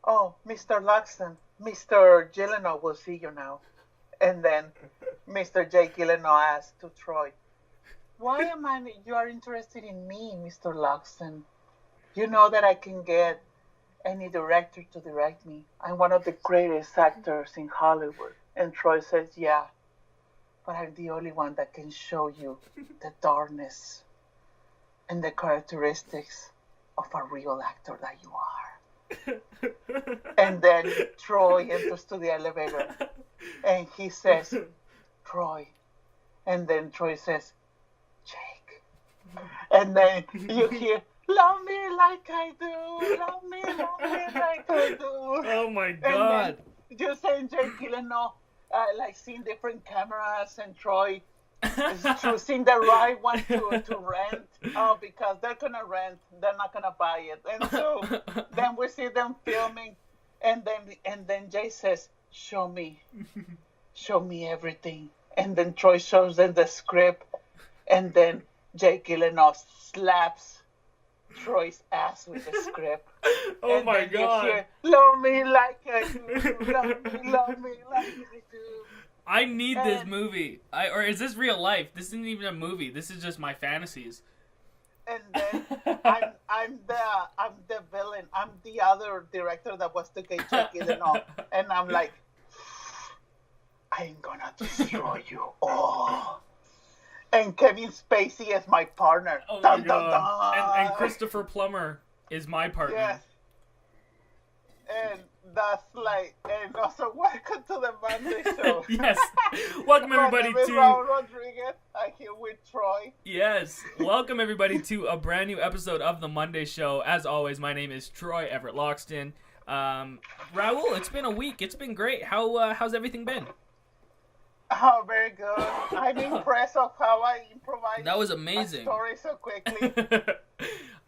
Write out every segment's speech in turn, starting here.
Oh, Mr. Luxon, Mr. Gyllenhaal will see you now. And then Mr. J. Gyllenhaal asked to Troy, why am I, you are interested in me, Mr. Luxon? You know that I can get any director to direct me. I'm one of the greatest actors in Hollywood. And Troy says, yeah, but I'm the only one that can show you the darkness and the characteristics of a real actor that you are. And then Troy enters to the elevator and he says, Troy. And then Troy says, Jake. And then you hear, love me like I do, love me like I do. Oh my God. And then you saying Jake Gyllenhaal, like seeing different cameras and Troy is choosing the right one to rent. Oh, because they're gonna rent, they're not gonna buy it. And so then we see them filming, and then Jay says, show me everything. And then Troy shows them the script, and then Jake Gyllenhaal slaps Troy's ass with the script. Oh and my then God. You hear, love me like I do, love me like I do. I need this movie. Or is this real life? This isn't even a movie. This is just my fantasies. And then I'm the villain. I'm the other director that was to get Jake Gyllenhaal, and I'm like, I'm gonna destroy you all. And Kevin Spacey is my partner. Oh dun, my dun, God. dun. And Christopher Plummer is my partner. Yes. And that's like, and also welcome to the Monday Show. Yes. Welcome everybody My name is to... Raul Rodriguez. I'm here with Troy. Yes. Welcome everybody to a brand new episode of the Monday Show. As always, my name is Troy Everett Loxton. Raul, it's been a week. It's been great. How's everything been? Oh, very good. I'm impressed of how I improvised. That was amazing. A story so quickly.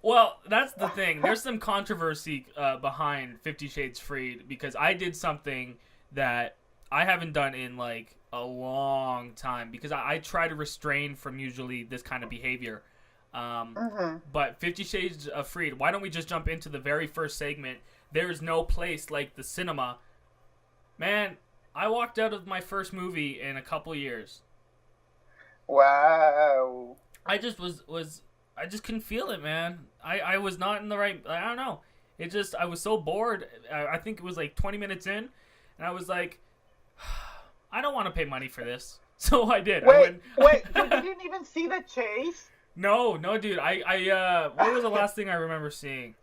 Well, that's the thing. There's some controversy behind 50 Shades Freed because I did something that I haven't done in like a long time because I try to restrain from usually this kind of behavior. But 50 Shades of Freed, why don't we just jump into the very first segment? There's no place like the cinema. Man, I walked out of my first movie in a couple years. Wow. I just I just couldn't feel it, man. I was not in the right, I don't know. It just, I was so bored. I think it was like 20 minutes in, and I was like, I don't want to pay money for this. So I did. Wait, you didn't even see the chase? No, dude. What was the last thing I remember seeing?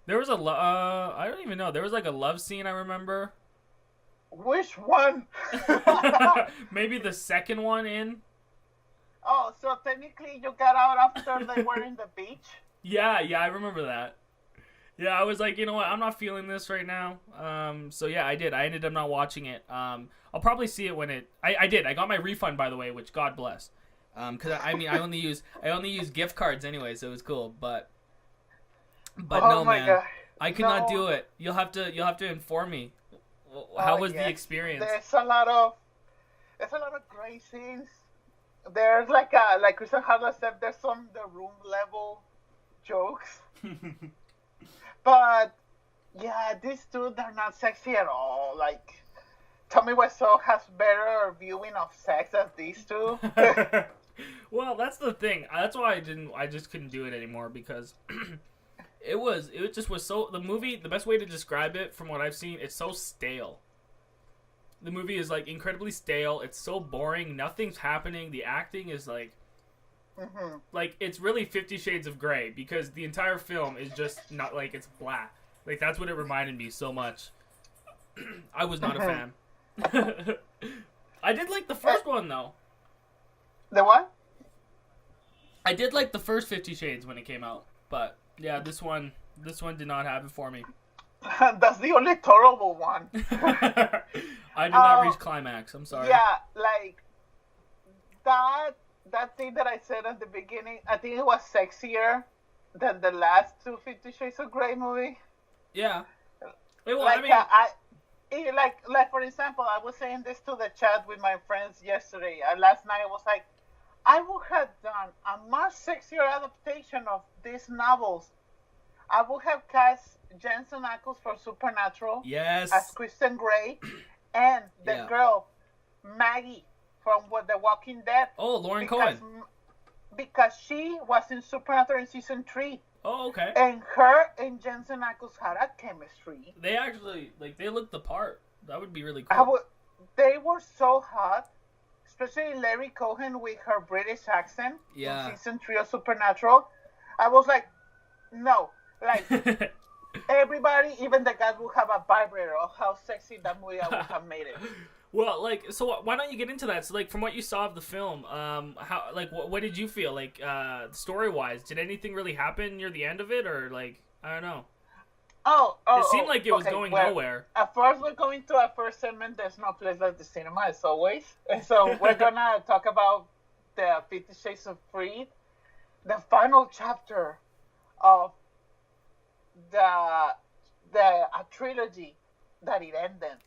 There was I don't even know. There was like a love scene I remember. Which one? Maybe the second one in. Oh, so technically you got out after they were in the beach? Yeah, I remember that. Yeah, I was like, you know what, I'm not feeling this right now. So yeah, I did. I ended up not watching it. I'll probably see it when it. I did. I got my refund, by the way, which God bless. Because I mean, I only use gift cards anyway, so it was cool. But oh no, my man, God. I could not do it. You'll have to inform me. How was the experience? There's a lot of great scenes. There's like Christian Harlow said, there's some the room level jokes. But yeah, these two, they're not sexy at all. Like, Tommy Wiseau has better viewing of sex as these two. Well, that's the thing. That's why I just couldn't do it anymore because it just was so, the movie, the best way to describe it from what I've seen, it's so stale. The movie is like incredibly stale. It's so boring. Nothing's happening. The acting is like, like it's really 50 Shades of Grey because the entire film is just not like it's black. Like that's what it reminded me so much. I was not a fan. I did like the first one though. The what? I did like the first 50 Shades when it came out, but yeah, this one did not have it for me. That's the only tolerable one. I did not reach climax. I'm sorry. Yeah, like that thing that I said at the beginning, I think it was sexier than the last two 50 Shades of Grey movie. Yeah. Well, like, I mean, like for example, I was saying this to the chat with my friends yesterday. Last night I was like, I would have done a much sexier adaptation of these novels. I would have cast Jensen Ackles for Supernatural Yes. as Kristen Grey, and the Yeah. girl Maggie from The Walking Dead. Oh, Lauren Cohen. Because she was in Supernatural in season 3. Oh, okay. And her and Jensen Ackles had a chemistry. They actually, they looked the part. That would be really cool. They were so hot, especially Larry Cohen with her British accent in season 3 of Supernatural. I was like, no. Like, everybody, even the guys, would have a vibrator of how sexy that movie I would have made it. Well, so why don't you get into that? So, from what you saw of the film, what did you feel? Story-wise, did anything really happen near the end of it, or, I don't know. It seemed like it was going nowhere. At first, we're going to our first segment. There's no place like the cinema, as always. And so we're going to talk about the 50 Shades of Freed, the final chapter of a trilogy that it ended.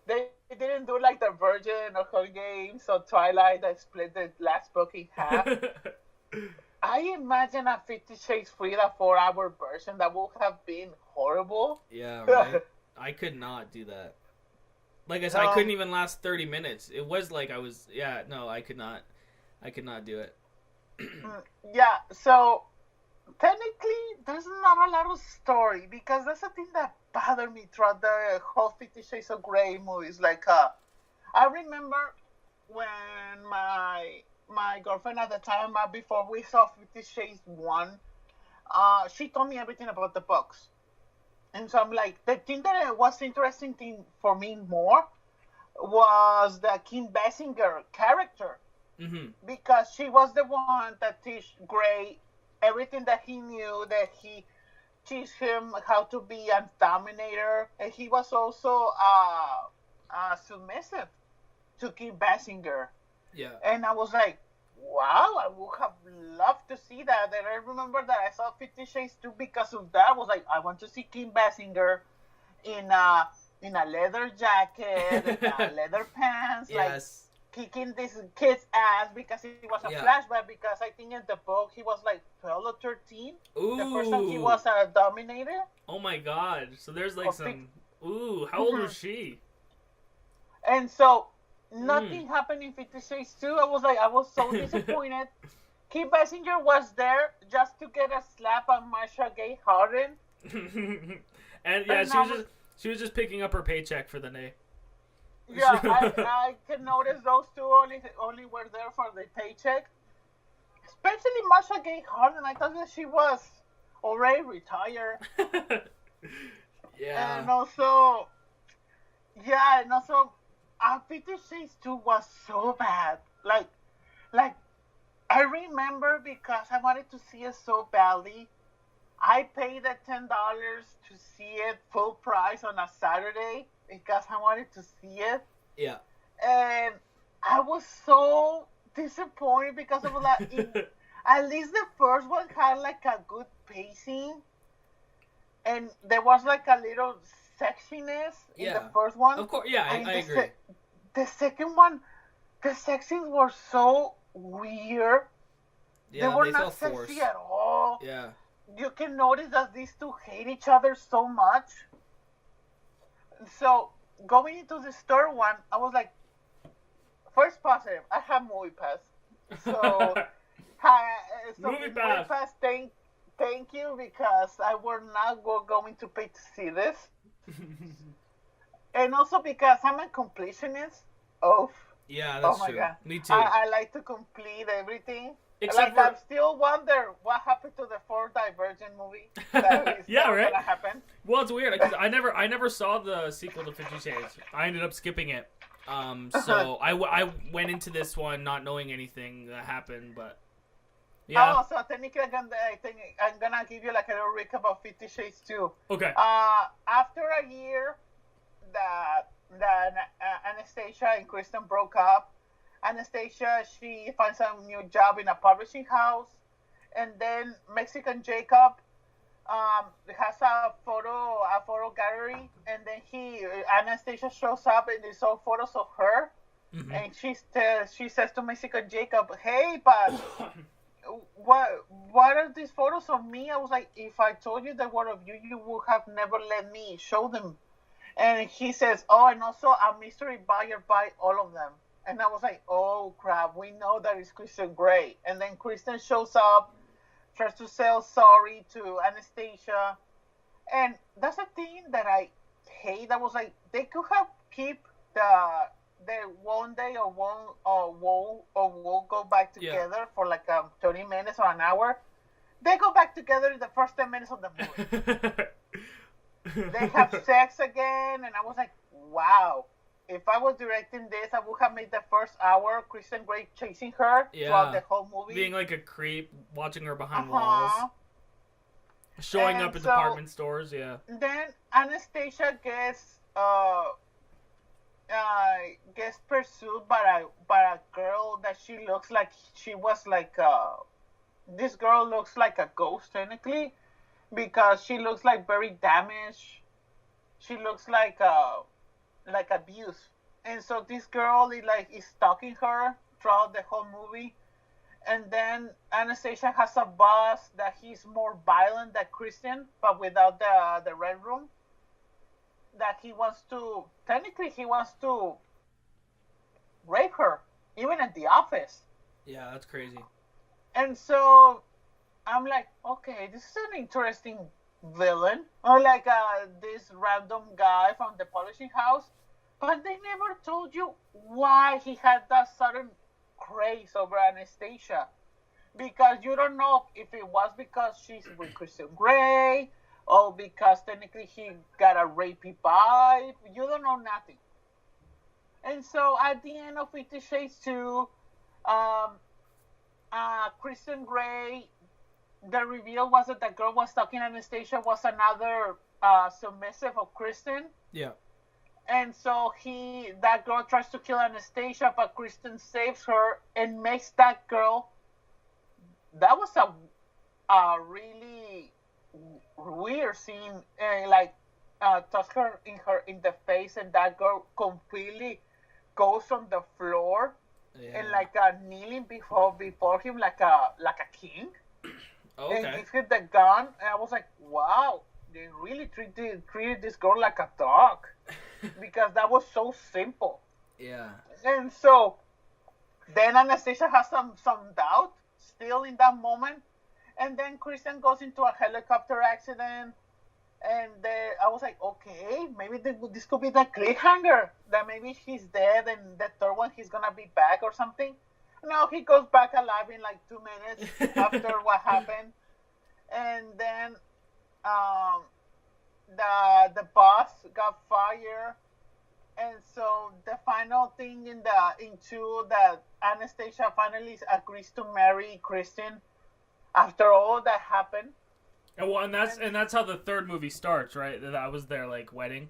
They didn't do like the Virgin or Hunger Games or Twilight that split the last book in half. I imagine a 50 Shades Freed, a 4-hour version, that would have been horrible. Yeah, right? I could not do that. Like I said, I couldn't even last 30 minutes. It was like I was, I could not do it. Yeah, so technically, there's not a lot of story, because that's the thing that bothered me throughout the whole 50 Shades of Grey movies. I remember when my girlfriend at the time, before we saw 50 Shades 1, she told me everything about the books. And so I'm like, the thing that was interesting for me more was the Kim Basinger character. Mm-hmm. Because she was the one that teach Grey everything that he knew, that he teach him how to be a dominator. And he was also submissive to Kim Basinger. Yeah. And I was like, wow, I would have loved to see that. And I remember that I saw 50 Shades 2 because of that. I was like, I want to see Kim Basinger in a leather jacket, and leather pants, yes. Kicking this kid's ass, because it was a flashback, because I think in the book he was 12 or 13. Ooh. The first time he was a dominator. Oh my god. So there's how old was she? And so nothing happened in 50 Shades 2. I was so disappointed. Kim Basinger was there just to get a slap on Marsha Gay Harden. and she was just picking up her paycheck for the day. Yeah, I can notice those two only were there for the paycheck. Especially Marsha Gay Harden. I thought that she was already retired. Yeah. And also 50 Shades 2 was so bad. I remember, because I wanted to see it so badly, I paid the $10 to see it full price on a Saturday, because I wanted to see it. Yeah. And I was so disappointed, because it was at least the first one had a good pacing. And there was a little sexiness in the first one. Of course, I agree. The second one, the sex scenes were so weird. Yeah, they were not felt sexy forced. at all. Yeah. You can notice that these two hate each other so much. So, going into the third one, I was like, first positive, I have Movie Pass. So, Movie Pass, thank you, because I were not going to pay to see this. And also because I'm a completionist. Yeah, that's true. God. Me too. I like to complete everything. I still wonder what happened to the fourth Divergent movie. That is right. Gonna happen. Well, it's weird, because I never saw the sequel to 50 Shades. I ended up skipping it. So I went into this one not knowing anything that happened, but yeah. Oh, so technically, I think I'm gonna give you a little recap of 50 Shades 2. Okay. After a year that Anastasia and Kristen broke up, Anastasia, she finds a new job in a publishing house, and then Mexican Jacob has a photo gallery, and then Anastasia shows up and there's all photos of her, and she says to Mexican Jacob, "Hey, but what are these photos of me? I was like, if I told you that were of you, you would have never let me show them. And he says, oh, and also a mystery buyer buy all of them. And I was like, oh crap, we know that it's Christian Grey. And then Kristen shows up, tries to say sorry to Anastasia. And that's a thing that I hate. I was like, they could have keep the one day or we'll go back together for like 30 minutes or an hour. They go back together in the first 10 minutes of the movie. They have sex again, and I was like, wow. If I was directing this, I would have made the first hour Kristen Grey chasing her throughout the whole movie. Being like a creep, watching her behind walls. Showing up at department stores, Then Anastasia gets pursued by a girl that she looks like she was like this girl looks like a ghost technically, because she looks like very damaged. She looks like abuse, and so this girl is stalking her throughout the whole movie. And then Anastasia has a boss that he's more violent than Christian, but without the red room. That he wants to rape her, even at the office. Yeah, that's crazy. And so I'm like, okay, this is an interesting villain, or like this random guy from the publishing house. But they never told you why he had that sudden craze over Anastasia, because you don't know if it was because she's with Christian Grey or because technically he got a rapey vibe. You don't know nothing. And so at the end of 50 Shades 2, Christian Grey, the reveal was that the girl was talking Anastasia was another submissive of Kristen. Yeah. And so that girl tries to kill Anastasia, but Kristen saves her and makes that girl. That was a really weird scene. Touch her in the face, and that girl completely goes on the floor and kneeling before him like a king. Okay. And gives him the gun, and I was like, wow, they really treated this girl like a dog. Because that was so simple. Yeah. And so then Anastasia has some doubt still in that moment. And then Kristen goes into a helicopter accident. And I was like, okay, maybe this could be the cliffhanger. That maybe he's dead and the third one he's going to be back or something. No, he goes back alive in like 2 minutes after what happened. And then the boss got fired, and so the final thing into that Anastasia finally agrees to marry Kristen after all that happened. And that's how the third movie starts, right? That was their wedding.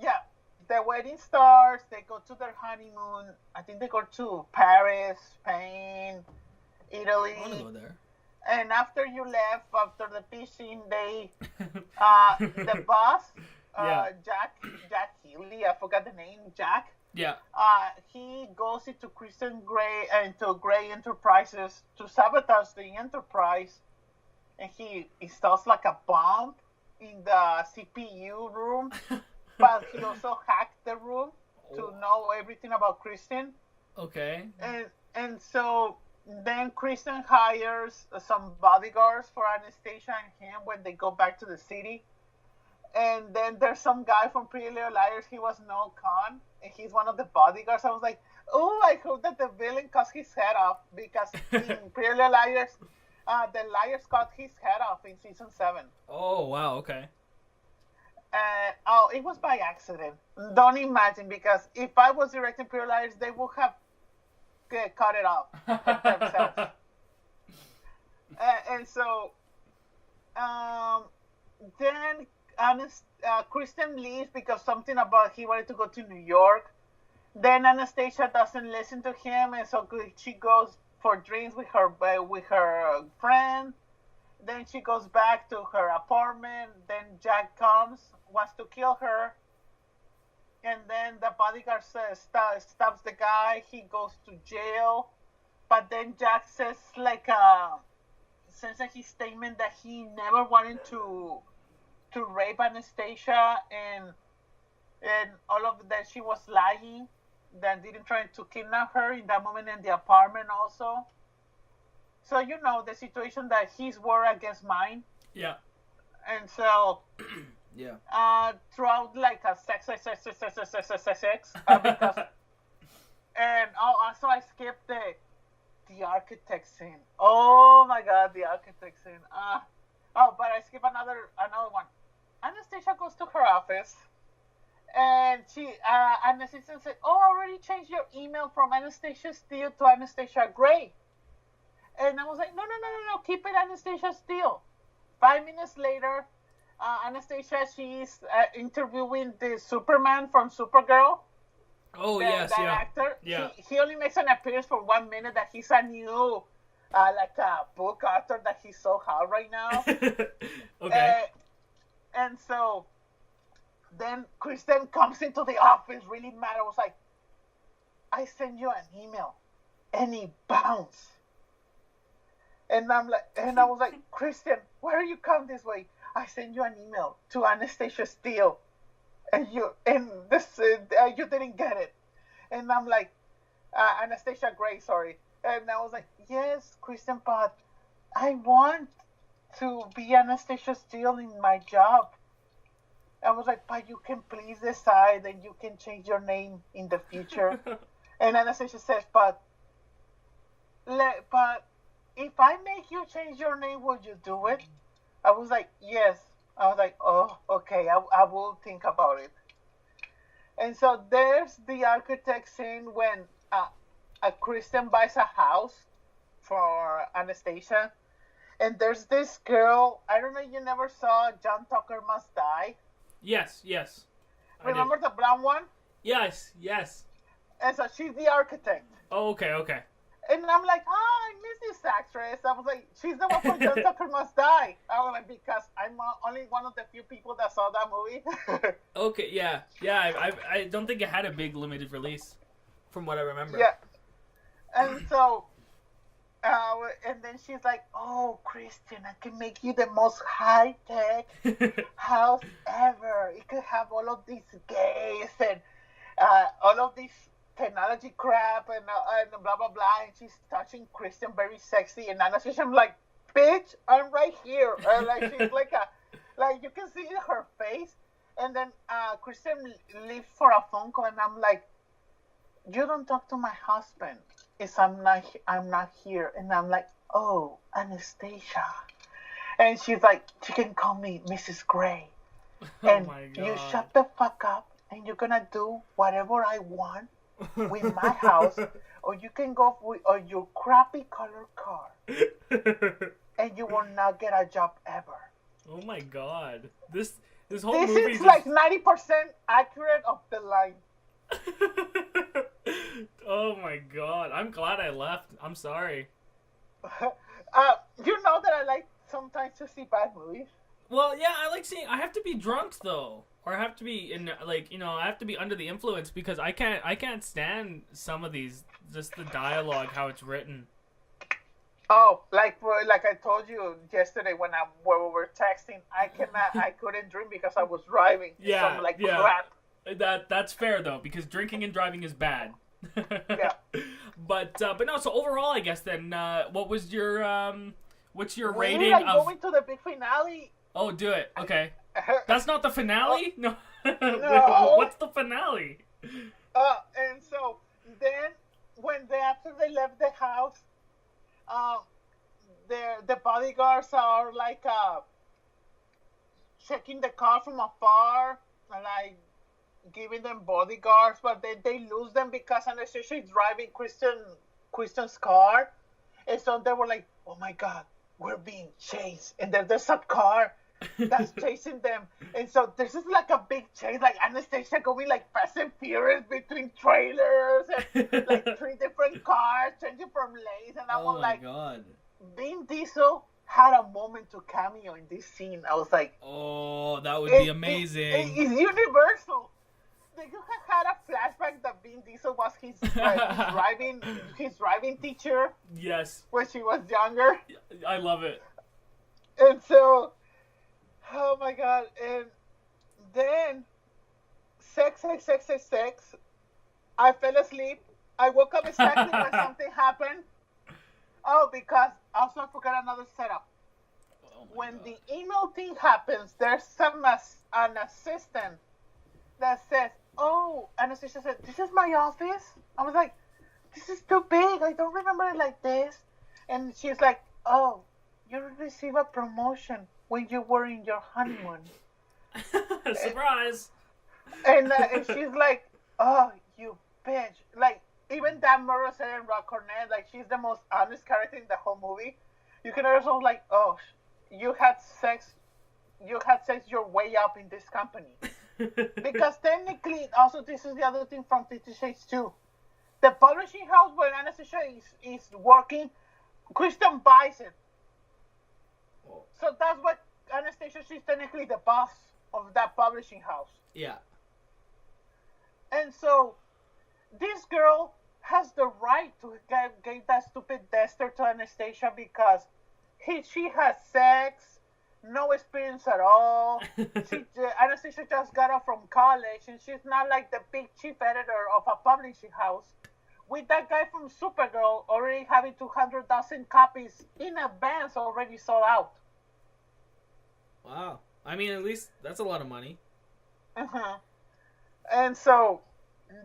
Yeah, the wedding starts. They go to their honeymoon. I think they go to Paris, Spain, Italy. I want to go there. And after you left, after the fishing day, the boss, Jack Healy, I forgot the name, Jack. Yeah. He goes into Kristen Grey into Grey Enterprises to sabotage the Enterprise, and he installs like a bomb in the CPU room, but he also hacked the room to know everything about Kristen. Okay. And so. Then Kristen hires some bodyguards for Anastasia and him when they go back to the city. And then there's some guy from Pretty Little Liars. He was Noel Khan, and he's one of the bodyguards. I was like, oh, I hope that the villain cuts his head off, because in Pretty Little Liars, the liars cut his head off in season 7. Oh, wow, okay. It was by accident. Don't imagine, because if I was directing Pretty Little Liars, they would have cut it off themselves. And so then Kristen leaves because something about he wanted to go to New York. Then Anastasia doesn't listen to him, and so she goes for drinks with her friend. Then she goes back to her apartment. Then Jack comes, wants to kill her. And then the bodyguard stabs the guy. He goes to jail. but then Jack says says in his statement that he never wanted to rape Anastasia, and all of that she was lying, that didn't try to kidnap her in that moment in the apartment also. So you know the situation that his word against mine. Yeah. And so yeah. Throughout like a sex because and also I skipped the architect scene. Oh my god, the architect scene. But I skipped another one. Anastasia goes to her office, and Anastasia said, "Oh, I already changed your email from Anastasia Steele to Anastasia Gray." And I was like, no, keep it Anastasia Steele. 5 minutes later, Anastasia, she's interviewing the Superman from Supergirl. Oh, that actor. Yeah. He only makes an appearance for 1 minute that he's a new, like a book author that he's so hot right now. Okay. And so then Kristen comes into the office really mad. I was like, I sent you an email and he bounced. And I was like, Kristen, why are you come this way? I sent you an email to Anastasia Steele, and you didn't get it. And I'm like, Anastasia Gray, sorry. And I was like, yes, Kristen, but I want to be Anastasia Steele in my job. I was like, but you can please decide and you can change your name in the future. And Anastasia says, but if I make you change your name, will you do it? I was like, yes. I was like, oh, okay, I will think about it. And so there's the architect scene when a Kristen buys a house for Anastasia. And there's this girl, I don't know, you never saw John Tucker Must Die? Yes. Remember the brown one? Yes. And so she's the architect. Oh, okay. And I'm like, I miss this actress. I was like, she's the one from John Tucker Must Die. I was like, because I'm only one of the few people that saw that movie. Okay, yeah. I don't think it had a big limited release, from what I remember. Yeah. And so, and then she's like, oh, Kristen, I can make you the most high-tech house ever. It could have all of these gays and all of these technology crap and blah blah blah, and she's touching Kristen very sexy, and Anastasia, I'm like, bitch, I'm right here. Like she's like you can see her face, and then Kristen leaves for a phone call, and I'm like, you don't talk to my husband if I'm not here, and I'm like, oh, Anastasia, and she's like, you can call me Mrs. Gray, and you shut the fuck up, and you're gonna do whatever I want with my house, or you can go with your crappy color car, and you will not get a job ever. Oh my god, this whole movie is like 90% accurate of the line. Oh my god, I'm glad I left. I'm sorry. You know that I like sometimes to see bad movies. Well, yeah, I like seeing. I have to be drunk though. Or I have to be I have to be under the influence, because I can't stand some of these, just the dialogue, how it's written. Oh, like I told you yesterday when we were texting, I couldn't drink because I was driving. Yeah, so crap. That's fair though, because drinking and driving is bad. Yeah. But no. So overall, I guess then, what was your what's your rating like of? Going to the big finale. Oh, do it. Okay. That's not the finale? No. No. What's the finale? And so then after they left the house, the bodyguards are like checking the car from afar, like giving them bodyguards, but they lose them because Anastasia is driving Kristen's car, and so they were like, oh my god, we're being chased, and there's a car that's chasing them, and so this is like a big chase, like Anastasia going like Fast and Furious between trailers and like 3 different cars changing from lanes, and I was like, oh my god, Vin Diesel had a moment to cameo in this scene. I was like, oh, that would be amazing. It's universal. they could have had a flashback that Vin Diesel was his driving teacher. Yes. When she was younger. I love it. And so, oh my god! And then, sex. I fell asleep. I woke up exactly when something happened. Oh, because also I forgot another setup. When the email thing happens, there's an assistant that says, "Oh," Anastasia said, "This is my office." I was like, "This is too big. I don't remember it like this." And she's like, "Oh, you received a promotion when you were in your honeymoon." Surprise! And she's like, "Oh, you bitch!" Like even that Murray said in Rock Cornet, like she's the most honest character in the whole movie. You can also like, "Oh, you had sex your way up in this company." Because technically, also this is the other thing from 50 Shades too. The publishing house where Anastasia is working, Kristen buys it. So that's what Anastasia, she's technically the boss of that publishing house. Yeah. And so this girl has the right to give that stupid duster to Anastasia because she has sex, no experience at all. Anastasia just got out from college, and she's not like the big chief editor of a publishing house. With that guy from Supergirl already having 200,000 copies in advance already sold out. Wow. I mean, at least that's a lot of money. Uh-huh. And so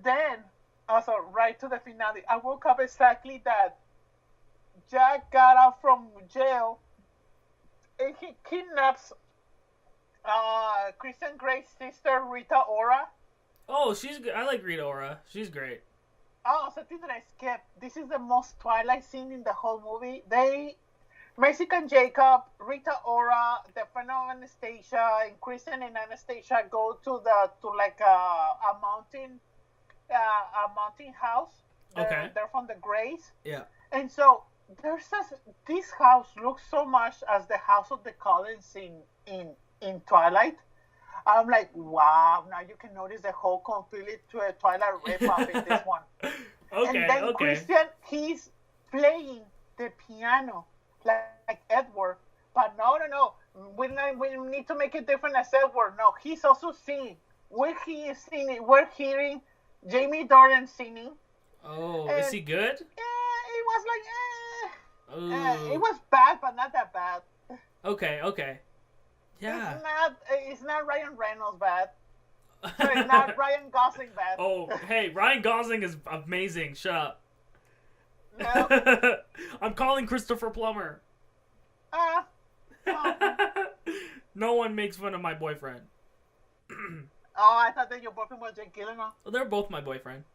then, also right to the finale, I woke up exactly that Jack got out from jail and he kidnaps Kristen Gray's sister, Rita Ora. Oh, she's good. I like Rita Ora. She's great. Oh, something that I skipped. This is the most Twilight scene in the whole movie. Mexican Jacob, Rita Ora, the friend of Anastasia, and Kristen and Anastasia go to a mountain house. Okay. They're from the Grays. Yeah. And so this house looks so much as the house of the Collins in Twilight. I'm like, wow, now you can notice the whole complete Twilight rip-off in this one. Okay, and then Christian, he's playing the piano like Edward. But no. We need to make it different as Edward. No, he's also singing. We're hearing Jamie Dornan singing. Oh, is he good? Yeah, it was like, Oh. it was bad, but not that bad. Okay. Yeah. It's not Ryan Reynolds bad. So it's not Ryan Gosling bad. Oh, hey, Ryan Gosling is amazing. Shut up. No. I'm calling Christopher Plummer. Oh. No one makes fun of my boyfriend. Oh, I thought that your boyfriend was Jake Gyllenhaal. Well, they're both my boyfriend.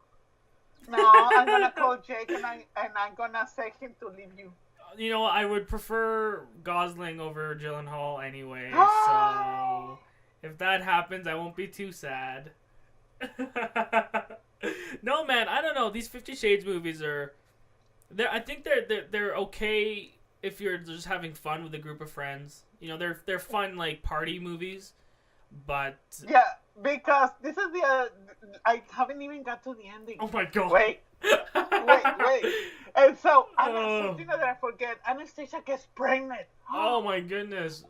No, I'm gonna call Jake and I'm gonna say him to leave you. You know, I would prefer Gosling over Gyllenhaal anyway, so if that happens, I won't be too sad. No, man, I don't know. These 50 Shades movies I think they're okay if you're just having fun with a group of friends. You know, they're fun like party movies, but yeah, because this is I haven't even got to the ending. Oh my god! Wait. And so, something that I forget, Anastasia gets pregnant. Oh my goodness.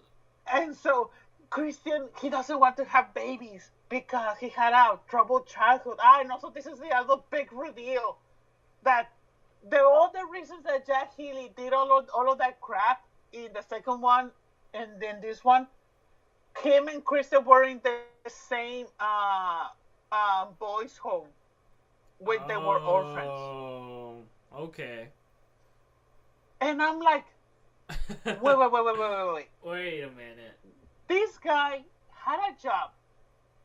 And so, Christian, he doesn't want to have babies because he had a troubled childhood. And also, this is the other big reveal that all the reasons that Jack Healy did all of that crap in the second one and then this one, him and Christian were in the same boys' home when they were orphans. Oh, okay. And I'm like, wait. Wait a minute. This guy had a job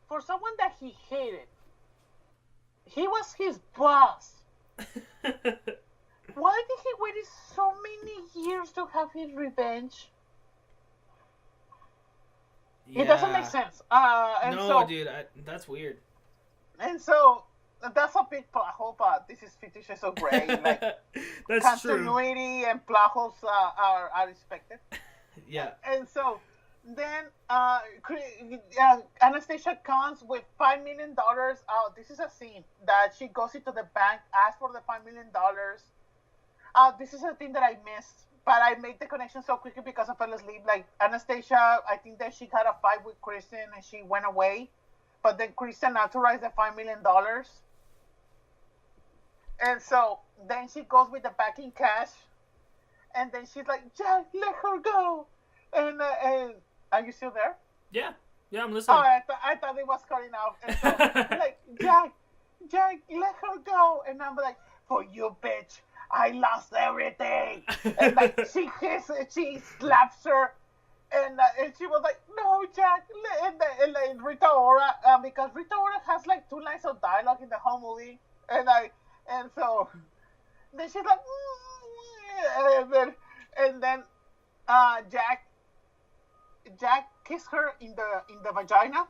for someone that he hated. He was his boss. Why did he wait so many years to have his revenge? Yeah. It doesn't make sense. Dude, that's weird. And so that's a big plot hole, but this is 50 Shades of Grey. Like, that's continuity true. And plot holes are expected. Yeah. And so then Anastasia comes with $5 million. Oh, this is a scene that she goes into the bank, asks for the $5 million. This is a thing that I missed, but I made the connection so quickly because I fell asleep. Like Anastasia, I think that she had a fight with Kristen and she went away, but then Kristen authorized the $5 million, and so then she goes with the back in cash, and then she's like, "Jack, let her go," and are you still there? Yeah, yeah, I'm Oh, listening. I thought it was cutting out. And so, like, Jack, let her go. And I'm like, for you, bitch, I lost everything. And like, she slaps her. And she was like, no, Jack. And like, Rita Ora, because Rita Ora has like 2 lines of dialogue in the whole movie. And so then she's like, and then Jack kissed her in the vagina,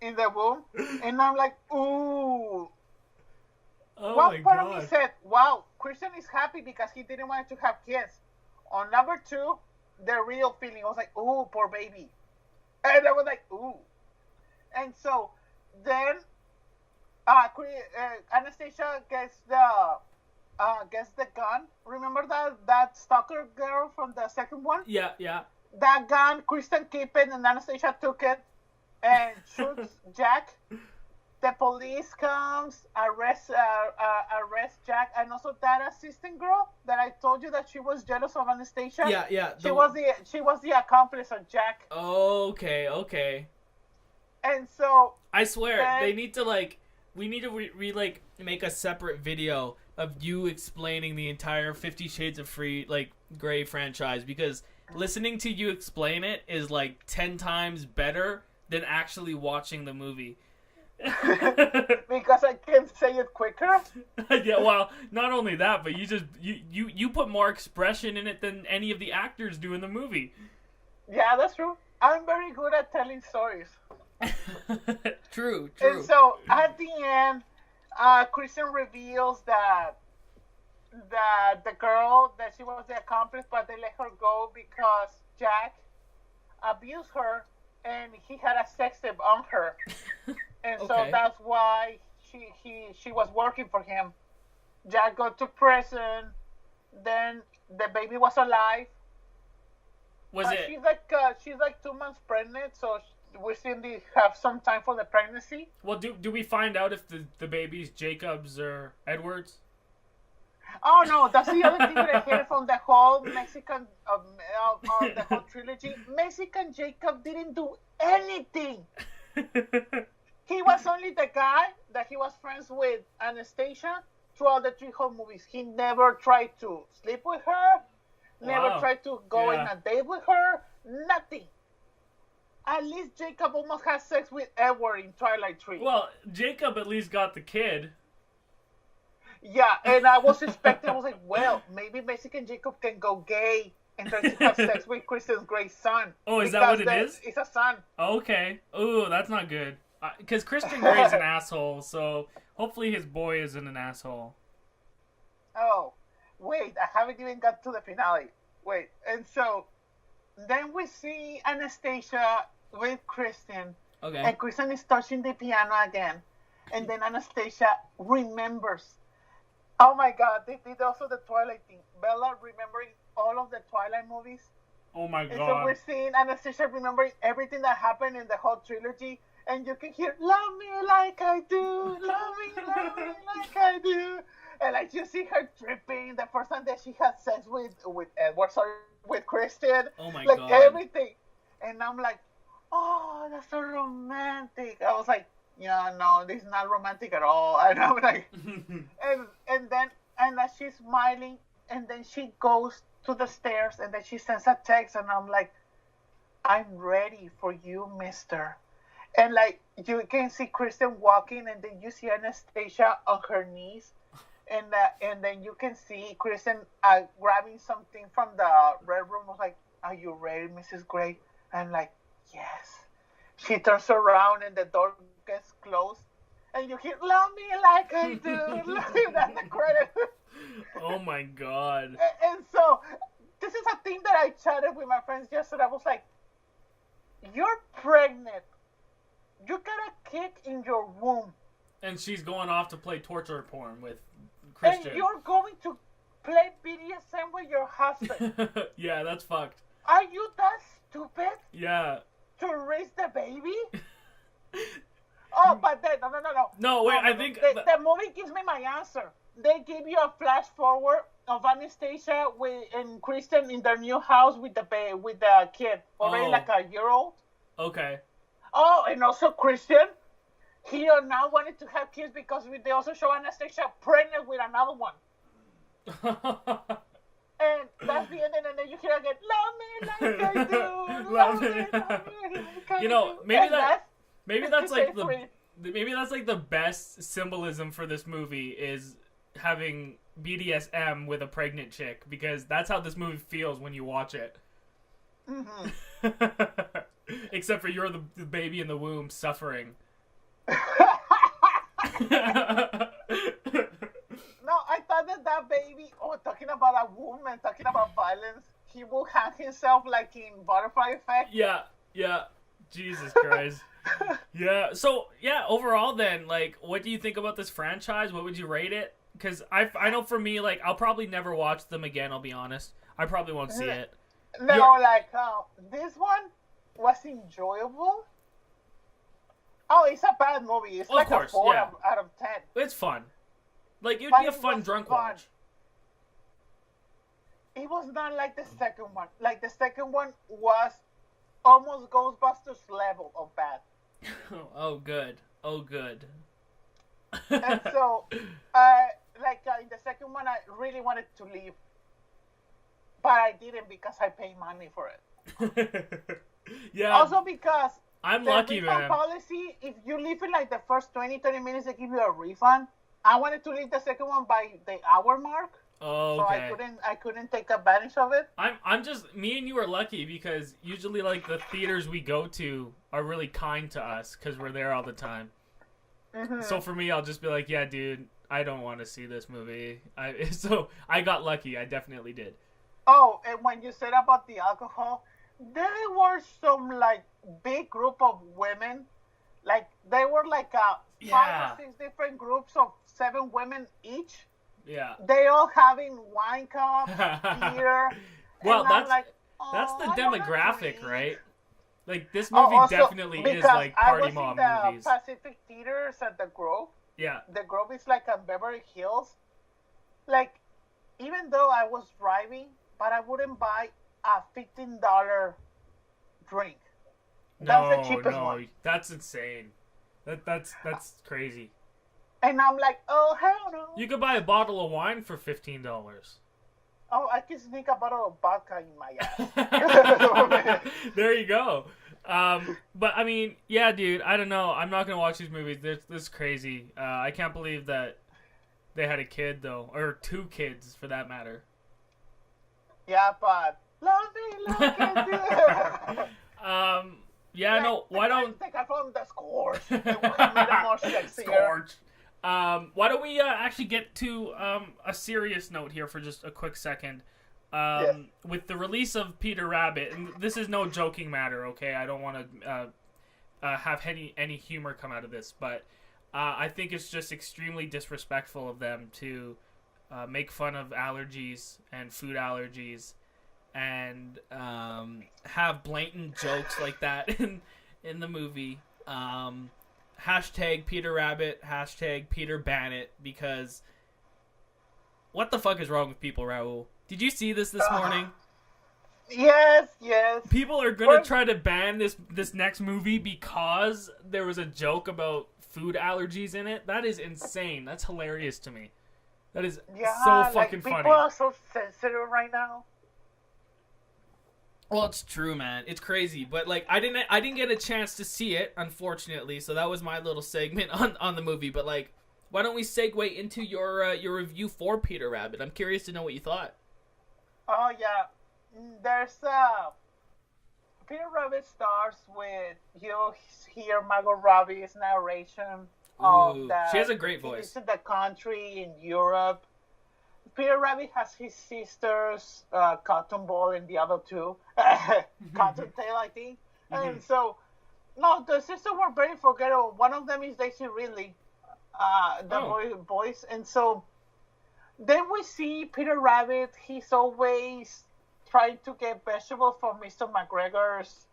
in the womb, and I'm like, ooh. Oh One my part of me god. said, wow, Christian is happy because he didn't want to have kids. On number 2, the real feeling, I was like, ooh, poor baby. And I was like, ooh. And so then Anastasia gets the gun. Remember that stalker girl from the second one? Yeah, yeah. That gun, Kristen kept it, and Anastasia took it and shoots Jack. The police comes, arrest Jack, and also that assistant girl that I told you that she was jealous of Anastasia. Yeah, yeah. She was the accomplice of Jack. Okay, okay. And so I swear, they need to we need to make a separate video of you explaining the entire 50 Shades of Grey franchise, because listening to you explain it is like 10 times better than actually watching the movie. because I can say it quicker. Yeah, well, not only that, but you put more expression in it than any of the actors do in the movie. Yeah, that's true. I'm very good at telling stories. True. And so at the end, Kristen reveals that the girl, that she was the accomplice, but they let her go because Jack abused her and he had a sex tape on her. And so that's why she was working for him. Jack got to prison. Then the baby was alive. She's like 2 months pregnant, so we still have some time for the pregnancy. Well, do we find out if the baby's Jacobs or Edwards? Oh no, that's the other thing that I hear from the whole Mexican the whole trilogy. Mexican Jacob didn't do anything. He was only the guy that he was friends with Anastasia throughout the 3 whole movies. He never tried to sleep with her, never tried to go on a date with her, nothing. At least Jacob almost had sex with Edward in Twilight 3. Well, Jacob at least got the kid. Yeah, and I was expecting, I was like, well, maybe Mexican Jacob can go gay and try to have sex with Kristen's great son. Oh, is that what it is? It's a son. Okay. Ooh, that's not good. Because Christian Grey's an asshole, so hopefully his boy isn't an asshole. Oh, wait, I haven't even got to the finale. Wait, and so then we see Anastasia with Kristen. Okay. And Kristen is touching the piano again. And then Anastasia remembers. Oh my god, they did also the Twilight thing. Bella remembering all of the Twilight movies. Oh my god. And so we're seeing Anastasia remembering everything that happened in the whole trilogy. And you can hear, love me like I do, love me like I do. And like you see her tripping the first time that she had sex with Edward, with Kristen. Oh my god. God. Like everything. And I'm like, oh, that's so romantic. I was like, yeah, no, this is not romantic at all. And I'm like, and as she's smiling, and then she goes to the stairs, and then she sends a text, and I'm like, I'm ready for you, mister. And like you can see Kristen walking, and then you see Anastasia on her knees, and then you can see Kristen grabbing something from the red room. I was like, are you ready, Mrs. Grey? I'm like, yes. She turns around, and the door gets closed, and you hear, love me like I do. That's the credit. Oh my god. And so this is a thing that I chatted with my friends yesterday. I was like, You're pregnant. You got a kid in your womb. And she's going off to play torture porn with Christian. And you're going to play BDSM with your husband. Yeah, that's fucked. Are you that stupid? Yeah. To raise the baby? Oh, but then, no. No, wait, I think... The movie gives me my answer. They give you a flash forward of Anastasia and Kristen in their new house with the kid, already like a year old. Okay. Oh, and also Christian, he now wanted to have kids because they also show Anastasia pregnant with another one. And that's the end, and then you hear again, "Love me like I do, love me like I You know, do." maybe that's like the best symbolism for this movie is having BDSM with a pregnant chick, because that's how this movie feels when you watch it. Mm-hmm. Except for you're the baby in the womb suffering. No, I thought that baby, talking about a woman, talking about violence, he will hang himself like in Butterfly Effect. Yeah. Jesus Christ. Yeah. So, yeah, overall then, like, what do you think about this franchise? What would you rate it? Because I know for me, like, I'll probably never watch them again, I'll be honest. I probably won't see it. No, this one was enjoyable. Oh, it's a bad movie. It's like a 4 out of 10. It's fun. Like, it would be a fun drunk watch. It was not like the second one. Like, the second one was almost Ghostbusters level of bad. Oh, good. And so, in the second one, I really wanted to leave. But I didn't because I paid money for it. Yeah. Also because I'm lucky, man. Policy, if you leave in like the first 20-30 minutes, they give you a refund. I wanted to leave the second one by the hour mark. Oh, okay. So I couldn't take advantage of it. I'm just, me and you are lucky because usually like the theaters we go to are really kind to us because we're there all the time. Mm-hmm. So for me, I'll just be like, yeah, dude, I don't want to see this movie. So I got lucky. I definitely did. Oh, and when you said about the alcohol, there were some like big group of women, like they were like 5 or 6 different groups of 7 women each. Yeah. They all having wine cups, beer. Well, that's the demographic, right? Like this movie definitely is like party mom movies. I was in the Pacific Theaters at the Grove. Yeah. The Grove is like on Beverly Hills. Like, even though I was driving, but I wouldn't buy a $15 drink. That's the cheapest one. That's insane. That's crazy. And I'm like, oh, hell no. You could buy a bottle of wine for $15. Oh, I can sneak a bottle of vodka in my ass. There you go. But, I mean, yeah, dude, I don't know. I'm not going to watch these movies. This is crazy. I can't believe that they had a kid, though. Or 2 kids, for that matter. Yeah, but love me like I do. Yeah, like, no, why don't... Take it from the Scorch. It would have made it more sexier. Scorch. Why don't we actually get to a serious note here for just a quick second. Yes. With the release of Peter Rabbit, and this is no joking matter, okay? I don't want to have any humor come out of this, but I think it's just extremely disrespectful of them to make fun of allergies and food allergies and have blatant jokes like that in the movie. Hashtag Peter Rabbit, hashtag Peter Bannet, because what the fuck is wrong with people, Raul? Did you see this morning? Yes. People are gonna try to ban this next movie because there was a joke about food allergies in it. That is insane. That's hilarious to me. That is so fucking funny. People are so sensitive right now. Well, it's true, man. It's crazy, but like I didn't get a chance to see it, unfortunately. So that was my little segment on the movie. But like, why don't we segue into your review for Peter Rabbit? I'm curious to know what you thought. Oh yeah, there's Peter Rabbit starts with you hear Margot Robbie's narration of she has a great voice. In the country in Europe. Peter Rabbit has his sisters, Cotton Ball and the other 2. Cottontail, I think. And so, no, the sisters were very forgettable. One of them is Daisy Ridley, voice. And so then we see Peter Rabbit. He's always trying to get vegetables from Mr. McGregor's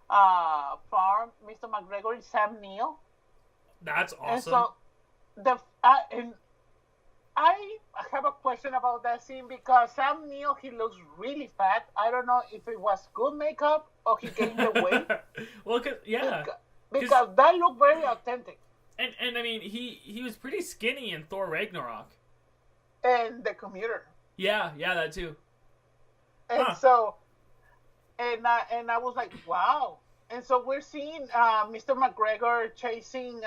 farm. Mr. McGregor is Sam Neill. That's awesome. And so and I have a question about that scene because Sam Neill, he looks really fat. I don't know if it was good makeup or he gained the weight. Well, because that looked very authentic. And I mean, he was pretty skinny in Thor Ragnarok. And The Commuter. Yeah, that too. And so, and I was like, wow. And so we're seeing Mr. McGregor chasing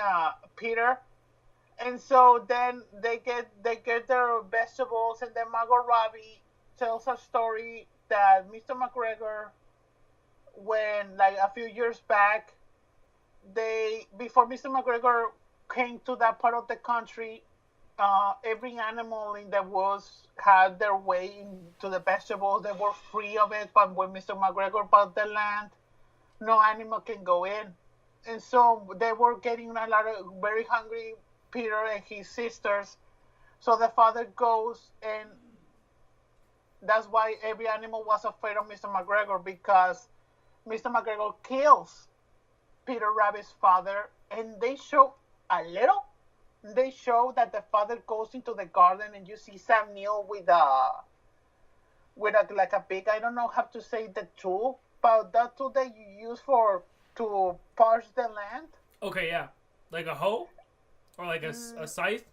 Peter. And so then they get their vegetables, and then Margot Robbie tells a story that Mr. McGregor, when like a few years back, before Mr. McGregor came to that part of the country, every animal in the woods had their way into the vegetables. They were free of it, but when Mr. McGregor bought the land, no animal can go in. And so they were getting a lot of very hungry Peter and his sisters. So the father goes, and that's why every animal was afraid of Mr. McGregor, because Mr. McGregor kills Peter Rabbit's father, and they show a little. They show that the father goes into the garden, and you see Sam Neill with a like a big, I don't know how to say the tool, but that tool that you use to parch the land. Okay, yeah, like a hoe. Or like a scythe?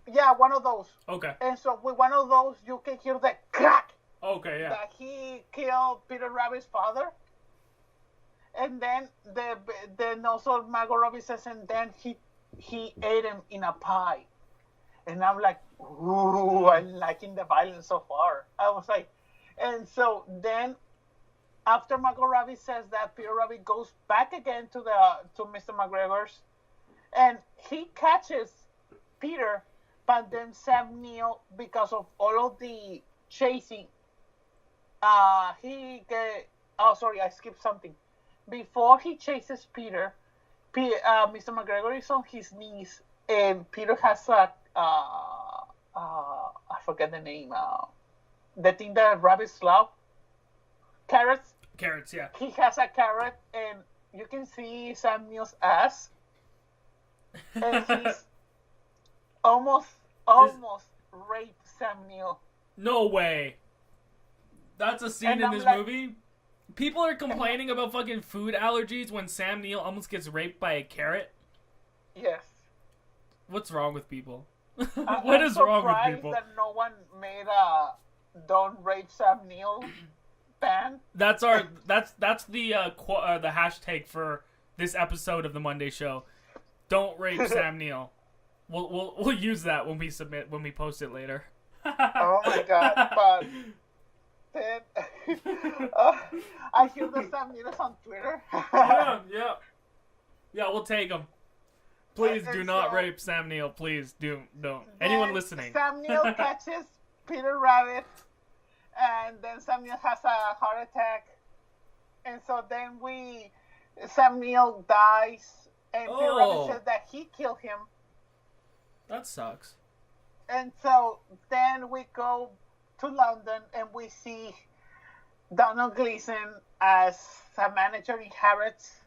Yeah, one of those. Okay. And so with one of those, you can hear the crack. Okay, yeah. That he killed Peter Rabbit's father. And then then also Margot Robbie says, and then he ate him in a pie. And I'm like, ooh, I'm liking the violence so far. I was like, and so then after Margot Robbie says that, Peter Rabbit goes back again to Mr. McGregor's. And he catches Peter, but then Sam Neill, because of all of the chasing, oh, sorry, I skipped something. Before he chases Peter, Mr. McGregor is on his knees, and Peter has I forget the name, the thing that rabbits love, carrots. Carrots, yeah. He has a carrot, and you can see Sam Neill's ass. And he's almost raped Sam Neill. No way. That's a scene in this movie? People are complaining about fucking food allergies when Sam Neill almost gets raped by a carrot? Yes. What's wrong with people? What is wrong with people? That no one made a "Don't Rape Sam Neill" ban. That's the hashtag for this episode of the Monday Show. Don't rape Sam Neill. We'll use that when we post it later. Oh my god! But then I hear the Sam Neill on Twitter. Yeah. We'll take him. Please do not rape Sam Neill. Please don't. Anyone listening? Sam Neill catches Peter Rabbit, and then Sam Neill has a heart attack, and so then Sam Neill dies. And Peter Rabbit says that he killed him. That sucks. And so then we go to London, and we see Donald Gleason as a manager in Harrods.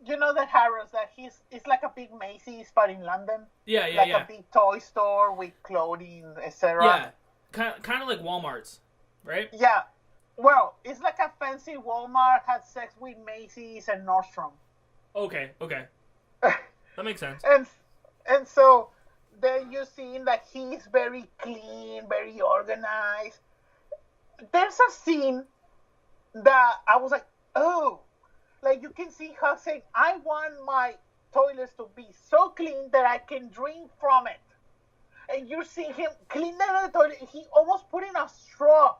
You know that Harrods, that it's like a big Macy's, but in London. Yeah. Like a big toy store with clothing, etc. Yeah, kind of like Walmart's, right? Yeah. Well, it's like a fancy Walmart had sex with Macy's and Nordstrom. Okay. That makes sense. And so then you see that he's very clean, very organized. There's a scene that I was like, oh, like you can see her saying, I want my toilets to be so clean that I can drink from it. And you see him clean the toilet. He almost put in a straw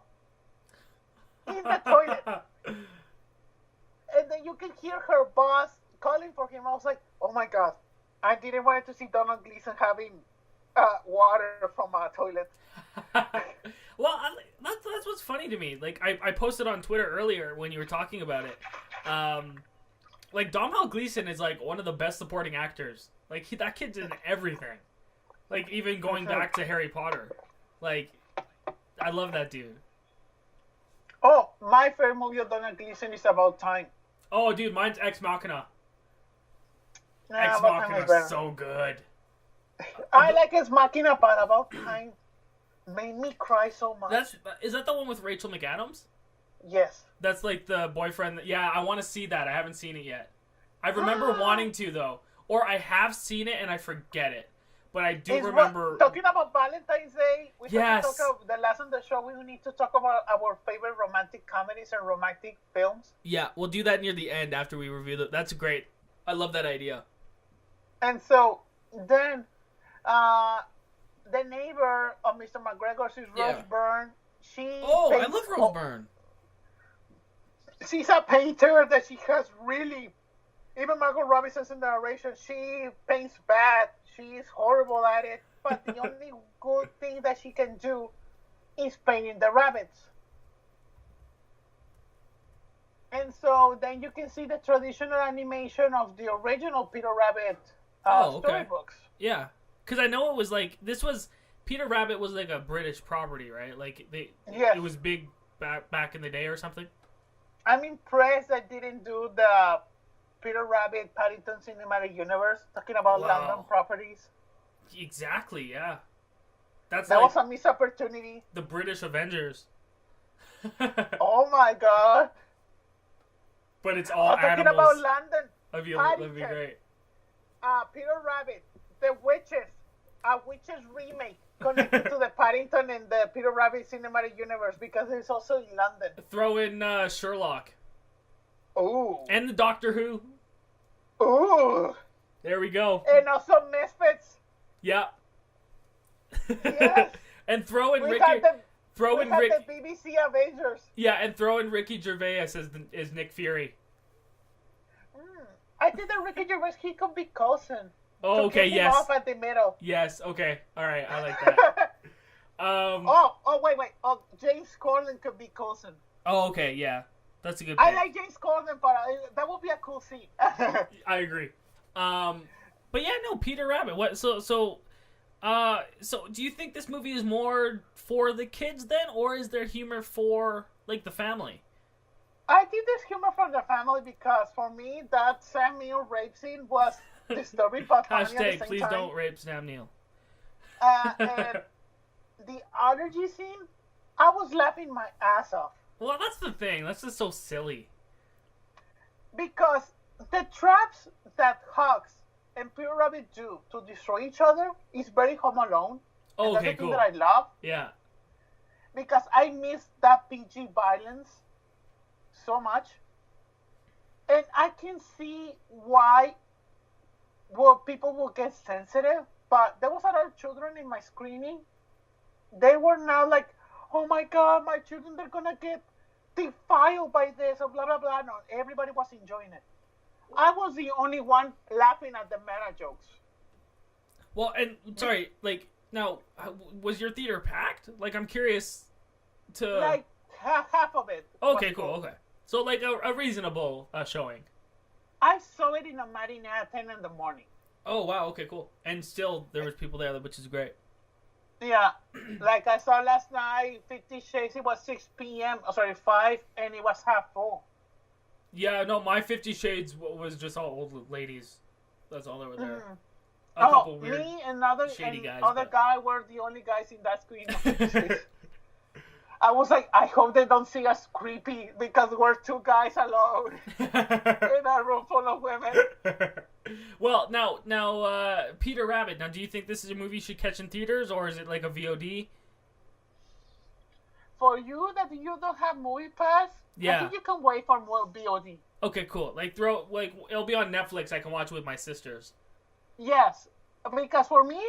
in the toilet. And then you can hear her boss calling for him. I was like, oh my god, I didn't want to see Donald Gleason having water from a toilet. Well, that's what's funny to me. Like, I posted on Twitter earlier when you were talking about it. Like Domhnall Gleeson is like one of the best supporting actors. Like that kid's in everything. Like even going back to Harry Potter. Like I love that dude. Oh, my favorite movie of Domhnall Gleeson is About Time. Oh, dude, mine's Ex Machina. Nah, Ex About Time Machina is better. is so good. I like Ex Machina, but About Time made me cry so much. Is that the one with Rachel McAdams? Yes. That's like the boyfriend. Yeah, I want to see that. I haven't seen it yet. I remember wanting to though, or I have seen it and I forget it. But I do remember talking about Valentine's Day. We have to Yes. talk about the last on the show. We need to talk about our favorite romantic comedies and romantic films. Yeah, we'll do that near the end after we review it. That's great. I love that idea. And so then, the neighbor of Mr. McGregor's is Rose Byrne. I love Rose Byrne. She's a painter that she has really. Even Margot Robbie says in the narration, she paints bad. She's horrible at it. But the only good thing that she can do is painting the rabbits. And so then you can see the traditional animation of the original Peter Rabbit storybooks. Yeah, because I know it was like Peter Rabbit was like a British property, right? Like it was big back in the day or something. I'm impressed that didn't do the Peter Rabbit Paddington Cinematic Universe, talking about London properties. Exactly, yeah. That was a missed opportunity. The British Avengers. Oh my god. But it's all talking animals. About London. That'd be great. Peter Rabbit, The Witches, a Witches remake connected to the Paddington and the Peter Rabbit Cinematic Universe because it's also in London. Throw in Sherlock. Ooh. And the Doctor Who. Ooh. There we go. And also Misfits. Yeah. Yes. And throw in Ricky. The BBC Avengers. Yeah, and throw in Ricky Gervais as Nick Fury. I think that Ricky Gervais, he could be Coulson. Oh, okay, yes. Off at the middle. Yes, okay. All right, I like that. Wait. Oh, James Corden could be Coulson. Oh, okay, yeah. That's a good pick. I like James Corden, but that would be a cool scene. I agree. But yeah, no, Peter Rabbit. What? So do you think this movie is more for the kids then, or is there humor for like the family? I think there's humor for the family because for me that Sam Neill rape scene was disturbing but funny at the same please time. Don't rape Sam Neill. And the allergy scene, I was laughing my ass off. Well, that's the thing. That's just so silly. Because the traps that Hugs and Peter Rabbit do to destroy each other is very Home Alone. Oh, and okay, that's the cool. thing that I love. Yeah. Because I miss that PG violence so much. And I can see why people will get sensitive. But there was a lot of children in my screening. They were now like, oh my god, my children, they're going to get defiled by this, or blah, blah, blah. No, everybody was enjoying it. I was the only one laughing at the meta jokes. Well, and, sorry, like, now, was your theater packed? Like, I'm curious to... Like, half of it. Okay, cool, okay. So, like, a reasonable showing. I saw it in a matinee at 10 in the morning. Oh, wow, okay, cool. And still, there was people there, which is great. Yeah, like I saw last night, 50 Shades, it was 6 p.m., 5, and it was half full. Yeah, no, my 50 Shades was just all old ladies. That's all that were there. A Oh, couple weird, me and other guy were the only guys in that screen. I was like, I hope they don't see us creepy because we're two guys alone in a room full of women. Well, now, Peter Rabbit. Now, do you think this is a movie you should catch in theaters, or is it like a VOD? For you that you don't have Movie Pass, yeah. I think you can wait for more VOD. Okay, cool. Like it'll be on Netflix. I can watch it with my sisters. Yes, because for me,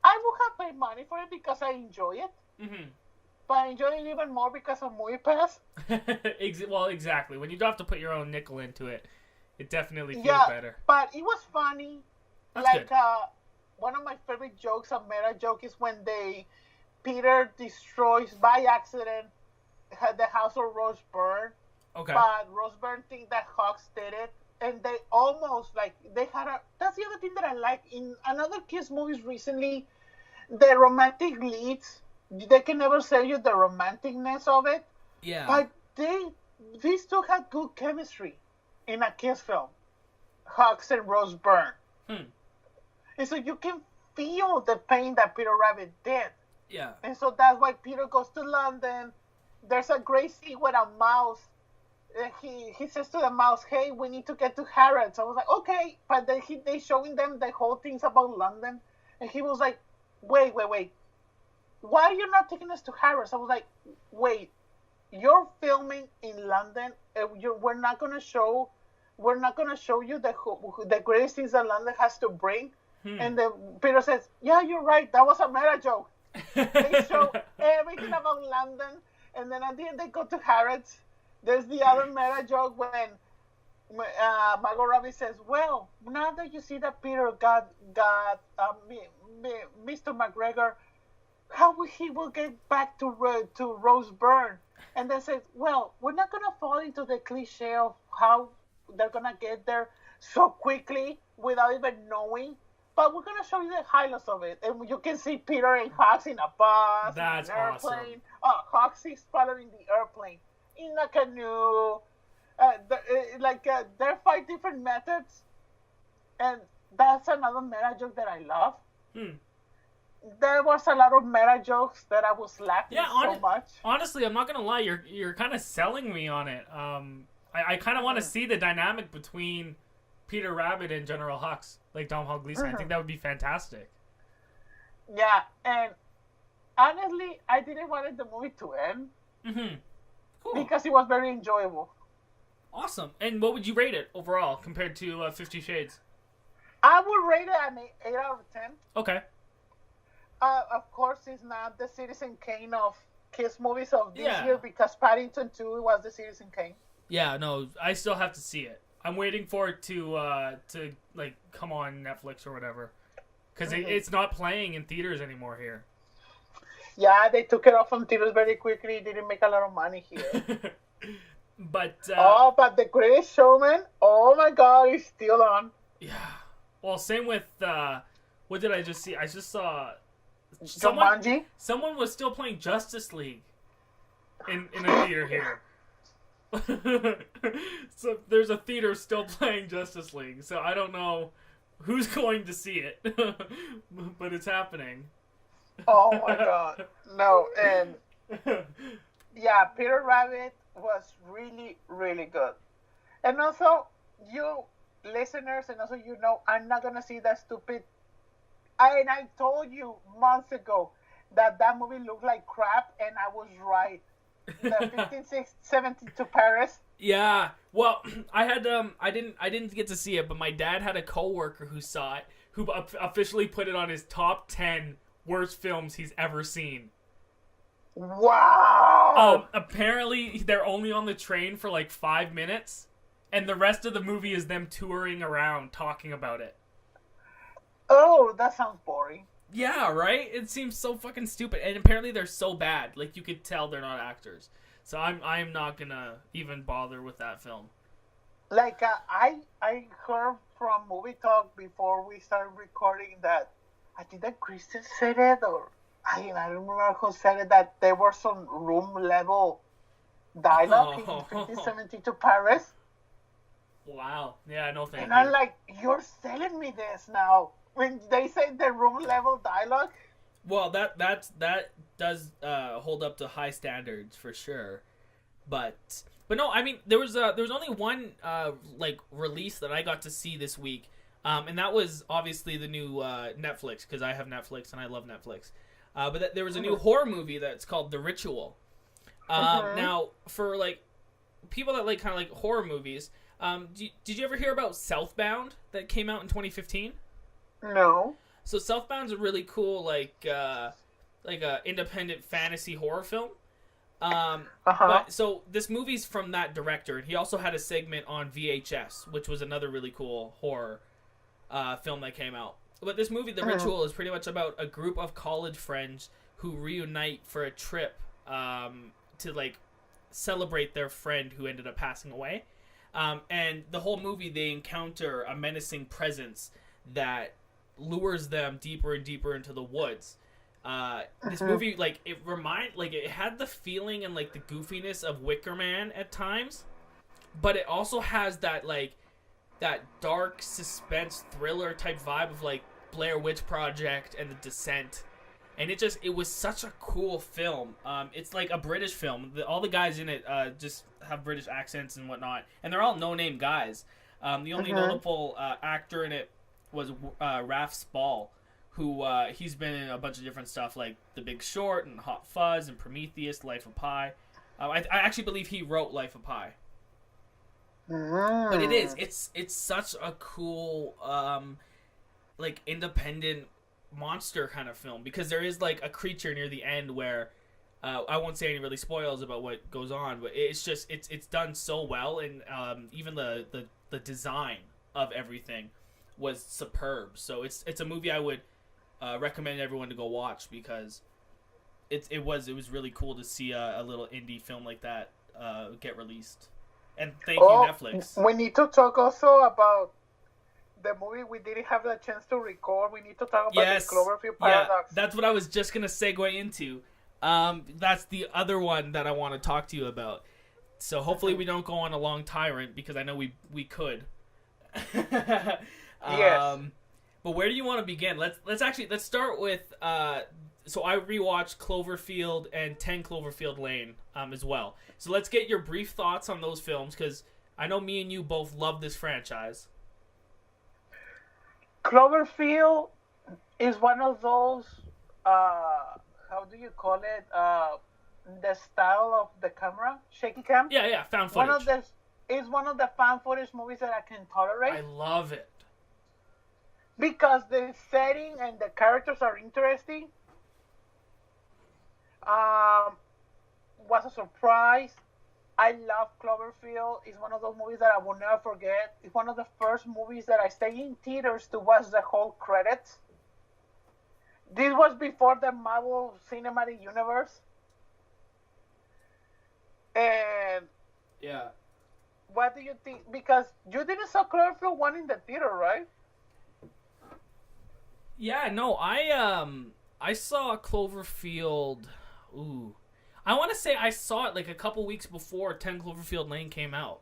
I would have paid money for it because I enjoy it. Mm-hmm. But I enjoy it even more because of Movie Pass. Well, exactly. When you don't have to put your own nickel into it, it definitely feels better. But it was funny. That's good. One of my favorite jokes, a meta joke, is when Peter destroys by accident the house of Rose Byrne. Okay. But Rose Byrne think that Hawks did it, and they almost like they had a. That's the other thing that I like in another Kiss movies recently. The romantic leads, they can never sell you the romanticness of it, Yeah. but these two had good chemistry in a Kiss film, Hawks and Rose Byrne, and so you can feel the pain that Peter Rabbit did. Yeah. And so that's why Peter goes to London. There's a great scene with a mouse. He says to the mouse, "Hey, we need to get to Harrods." I was like, "Okay," but then they showing them the whole things about London, and he was like, "Wait, why are you not taking us to Harrods?" I was like, "Wait, you're filming in London. We're not gonna show you the greatest things that London has to bring." And then Peter says, "Yeah, you're right. That was a meta joke." They show everything about London, and then at the end they go to Harrods. There's the other meta joke when Margot Robbie says, "Well, now that you see that Peter got Mr. McGregor, how he will get back to Rose Byrne?" And then says, "Well, we're not gonna fall into the cliche of how they're gonna get there so quickly without even knowing. But we're gonna show you the highlights of it, and you can see Peter and Hawks in a bus, That's in an airplane. awesome. Hawks is following the airplane in a canoe. There are 5 different methods, and that's another meta joke that I love. There was a lot of meta jokes that I was laughing so much. Honestly, I'm not gonna lie. You're kind of selling me on it. I kind of want to see the dynamic between Peter Rabbit and General Hux, like Dom Hall Gleason. I think that would be fantastic. Yeah, and honestly, I didn't want the movie to end. Cool. Because it was very enjoyable. Awesome. And what would you rate it overall compared to 50 Shades? I would rate it an 8 out of 10. Okay. Of course, it's not the Citizen Kane of Kiss movies of this Yeah. year because Paddington 2 was the Citizen Kane. Yeah, no, I still have to see it. I'm waiting for it to like come on Netflix or whatever, because it's not playing in theaters anymore here. Yeah, they took it off from theaters very quickly. It didn't make a lot of money here. But but The Greatest Showman, oh my God, is still on. Yeah. Well, same with what did I just see? I just saw Jumanji. Someone was still playing Justice League in a theater here. So there's a theater still playing Justice League. So I don't know who's going to see it, but it's happening. Oh my God, no! And yeah, Peter Rabbit was really, really good. And also, you listeners, and also I'm not gonna see that stupid. And I told you months ago that movie looked like crap, and I was right. The 1570 to Paris. Yeah. Well, I had I didn't get to see it, but my dad had a coworker who saw it, who officially put it on his top 10 worst films he's ever seen. Wow. Apparently they're only on the train for like 5 minutes, and the rest of the movie is them touring around talking about it. Oh, that sounds boring. Yeah, right? It seems so fucking stupid, and apparently they're so bad. Like, you could tell they're not actors. So I'm not gonna even bother with that film. Like, I heard from Movie Talk before we started recording that, I think that Kristen said it, or I don't remember who said it, that there were some room-level dialogue in 1570 to Paris. Wow. Yeah, no thank you. And I'm like, you're selling me this now. When they say the room-level dialogue. Well, that does hold up to high standards for sure, but no, I mean there was only one like release that I got to see this week, and that was obviously the new Netflix, because I have Netflix and I love Netflix, but there was a new horror movie that's called The Ritual. Now for like people that like kind of like horror movies, did you ever hear about Southbound that came out in 2015? No. So Southbound's a really cool like a independent fantasy horror film. But so this movie's from that director, and he also had a segment on VHS, which was another really cool horror film that came out. But this movie, The Ritual, is pretty much about a group of college friends who reunite for a trip to like celebrate their friend who ended up passing away. And the whole movie, they encounter a menacing presence that lures them deeper and deeper into the woods. This movie, like, it had the feeling and, like, the goofiness of Wicker Man at times, but it also has that, like, that dark suspense thriller type vibe of, like, Blair Witch Project and The Descent. And it was such a cool film. It's like a British film. All the guys in it just have British accents and whatnot. And they're all no-name guys. The only notable actor in it was Raph Spall, who he's been in a bunch of different stuff like The Big Short and Hot Fuzz and Prometheus, Life of Pi. I actually believe he wrote Life of Pi. But it's such a cool, like, independent monster kind of film, because there is, like, a creature near the end where I won't say any really spoils about what goes on, but it's just it's done so well, and even the design of everything was superb. So it's a movie I would recommend everyone to go watch, because it was really cool to see a little indie film like that get released. And thank you, Netflix. We need to talk also about the movie we didn't have the chance to record. We need to talk about the Cloverfield Paradox. Yeah, that's what I was just going to segue into. That's the other one that I want to talk to you about. So hopefully we don't go on a long tyrant, because I know we could. Yes. But where do you want to begin? Let's start with so I rewatched Cloverfield and 10 Cloverfield Lane as well. So let's get your brief thoughts on those films, because I know me and you both love this franchise. Cloverfield is one of those, how do you call it? The style of the camera, shaky cam. Yeah, found footage. It's one of the found footage movies that I can tolerate. I love it. Because the setting and the characters are interesting. Was a surprise. I love Cloverfield. It's one of those movies that I will never forget. It's one of the first movies that I stayed in theaters to watch the whole credits. This was before the Marvel Cinematic Universe. And yeah, what do you think? Because you didn't saw Cloverfield 1 in the theater, right? Yeah, no, I saw Cloverfield. Ooh, I want to say I saw it like a couple weeks before 10 Cloverfield Lane came out.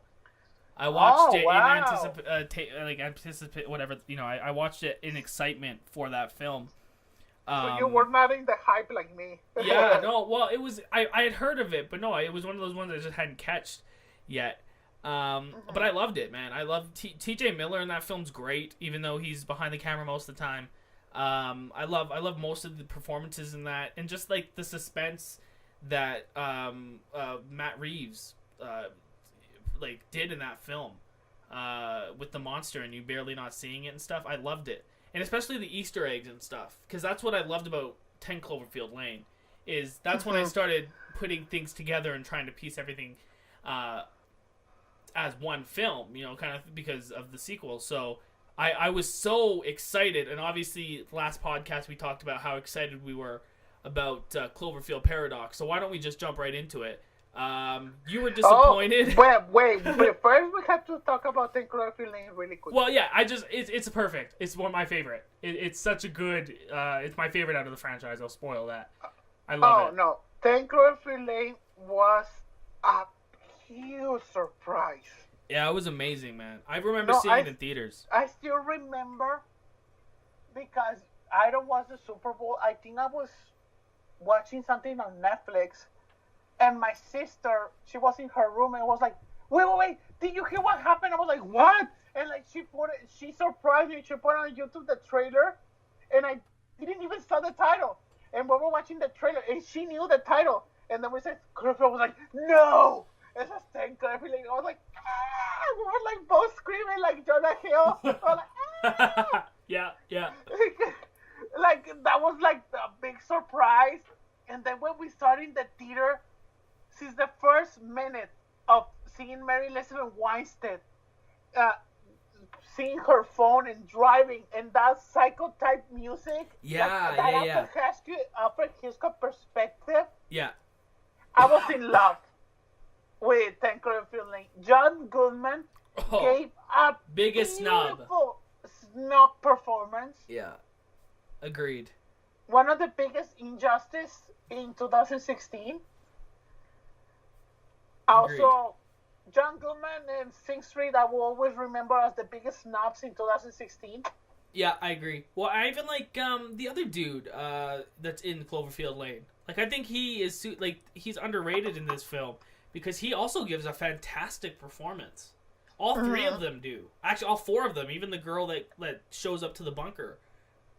I watched it in anticipate whatever, I watched it in excitement for that film. So you were not in the hype like me. Yeah, no, well, it was, I had heard of it, but no, it was one of those ones I just hadn't catched yet. But I loved it, man. I love T.J. Miller in that film's great, even though he's behind the camera most of the time. I love most of the performances in that, and just like the suspense that Matt Reeves like did in that film with the monster and you barely not seeing it and stuff. I loved it, and especially the Easter eggs and stuff, because that's what I loved about 10 Cloverfield Lane. Is that's when I started putting things together and trying to piece everything as one film, kind of because of the sequel. So I was so excited, and obviously last podcast we talked about how excited we were about Cloverfield Paradox. So why don't we just jump right into it? You were disappointed. Wait. First we have to talk about 10 Cloverfield Lane really quick. Well, yeah, it's perfect. It's one of my favorite. It's such a good. It's my favorite out of the franchise. I'll spoil that. I love it. Oh no, 10 Cloverfield Lane was a huge surprise. Yeah, it was amazing, man. I remember seeing it in theaters. I still remember, because I don't watch the Super Bowl. I think I was watching something on Netflix, and my sister, she was in her room and was like, wait, did you hear what happened? I was like, what? And like she surprised me. She put on YouTube the trailer, and I didn't even saw the title. And we were watching the trailer, and she knew the title. And then we said, Cloverfield was like, no! It's a 10 Cloverfield Lane. I was like, ah! We were like both screaming like Jonah Hill. I was like, ah! Yeah. Like, that was like a big surprise. And then when we started in the theater, since the first minute of seeing Mary Elizabeth Winstead, seeing her phone and driving, and that psycho type music, Alfred Hitchcock perspective, yeah, I was in love. with 10 Cloverfield Lane. John Goodman gave a biggest beautiful snub performance. Yeah, agreed. One of the biggest injustice in 2016. Agreed. Also, John Goodman and Sing Street, I will always remember as the biggest snubs in 2016. Yeah, I agree. Well, I even like the other dude that's in Cloverfield Lane. Like, I think he is he's underrated in this film because he also gives a fantastic performance. All three of them do. Actually, all four of them. Even the girl that shows up to the bunker,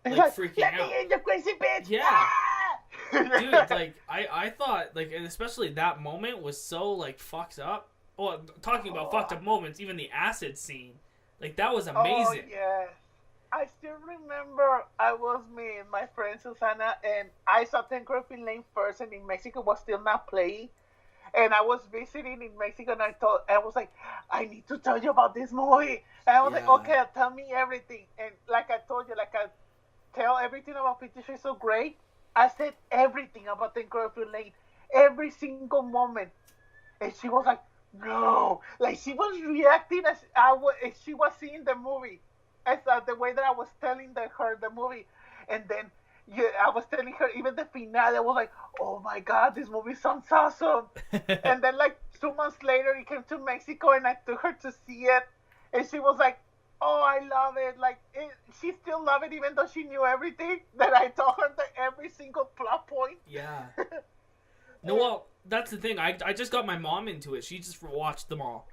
like freaking Let out. Me in, you crazy bitch! Yeah. Ah! Dude, like I thought, like, and especially that moment was so like fucked up. Well, talking about fucked up moments, even the acid scene, like that was amazing. Oh yeah. I still remember I was me and my friend Susana, and I saw 10 Cloverfield Lane first, and in Mexico was still not playing. And I was visiting in Mexico, and I was like, I need to tell you about this movie. And I was like, okay, tell me everything. And like I told you, like I tell everything about Fifty Shades So Great. I said everything about 10 Cloverfield Lane, every single moment. And she was like, no. Like, she was reacting as she was seeing the movie. As the way that I was telling her the movie. And then I was telling her even the finale. I was like, oh my God, this movie sounds awesome. And then like 2 months later, it came to Mexico and I took her to see it. And she was like, oh, I love it. Like, she still loved it even though she knew everything. That I told her that every single plot point. Yeah. No, well, that's the thing. I just got my mom into it. She just watched them all.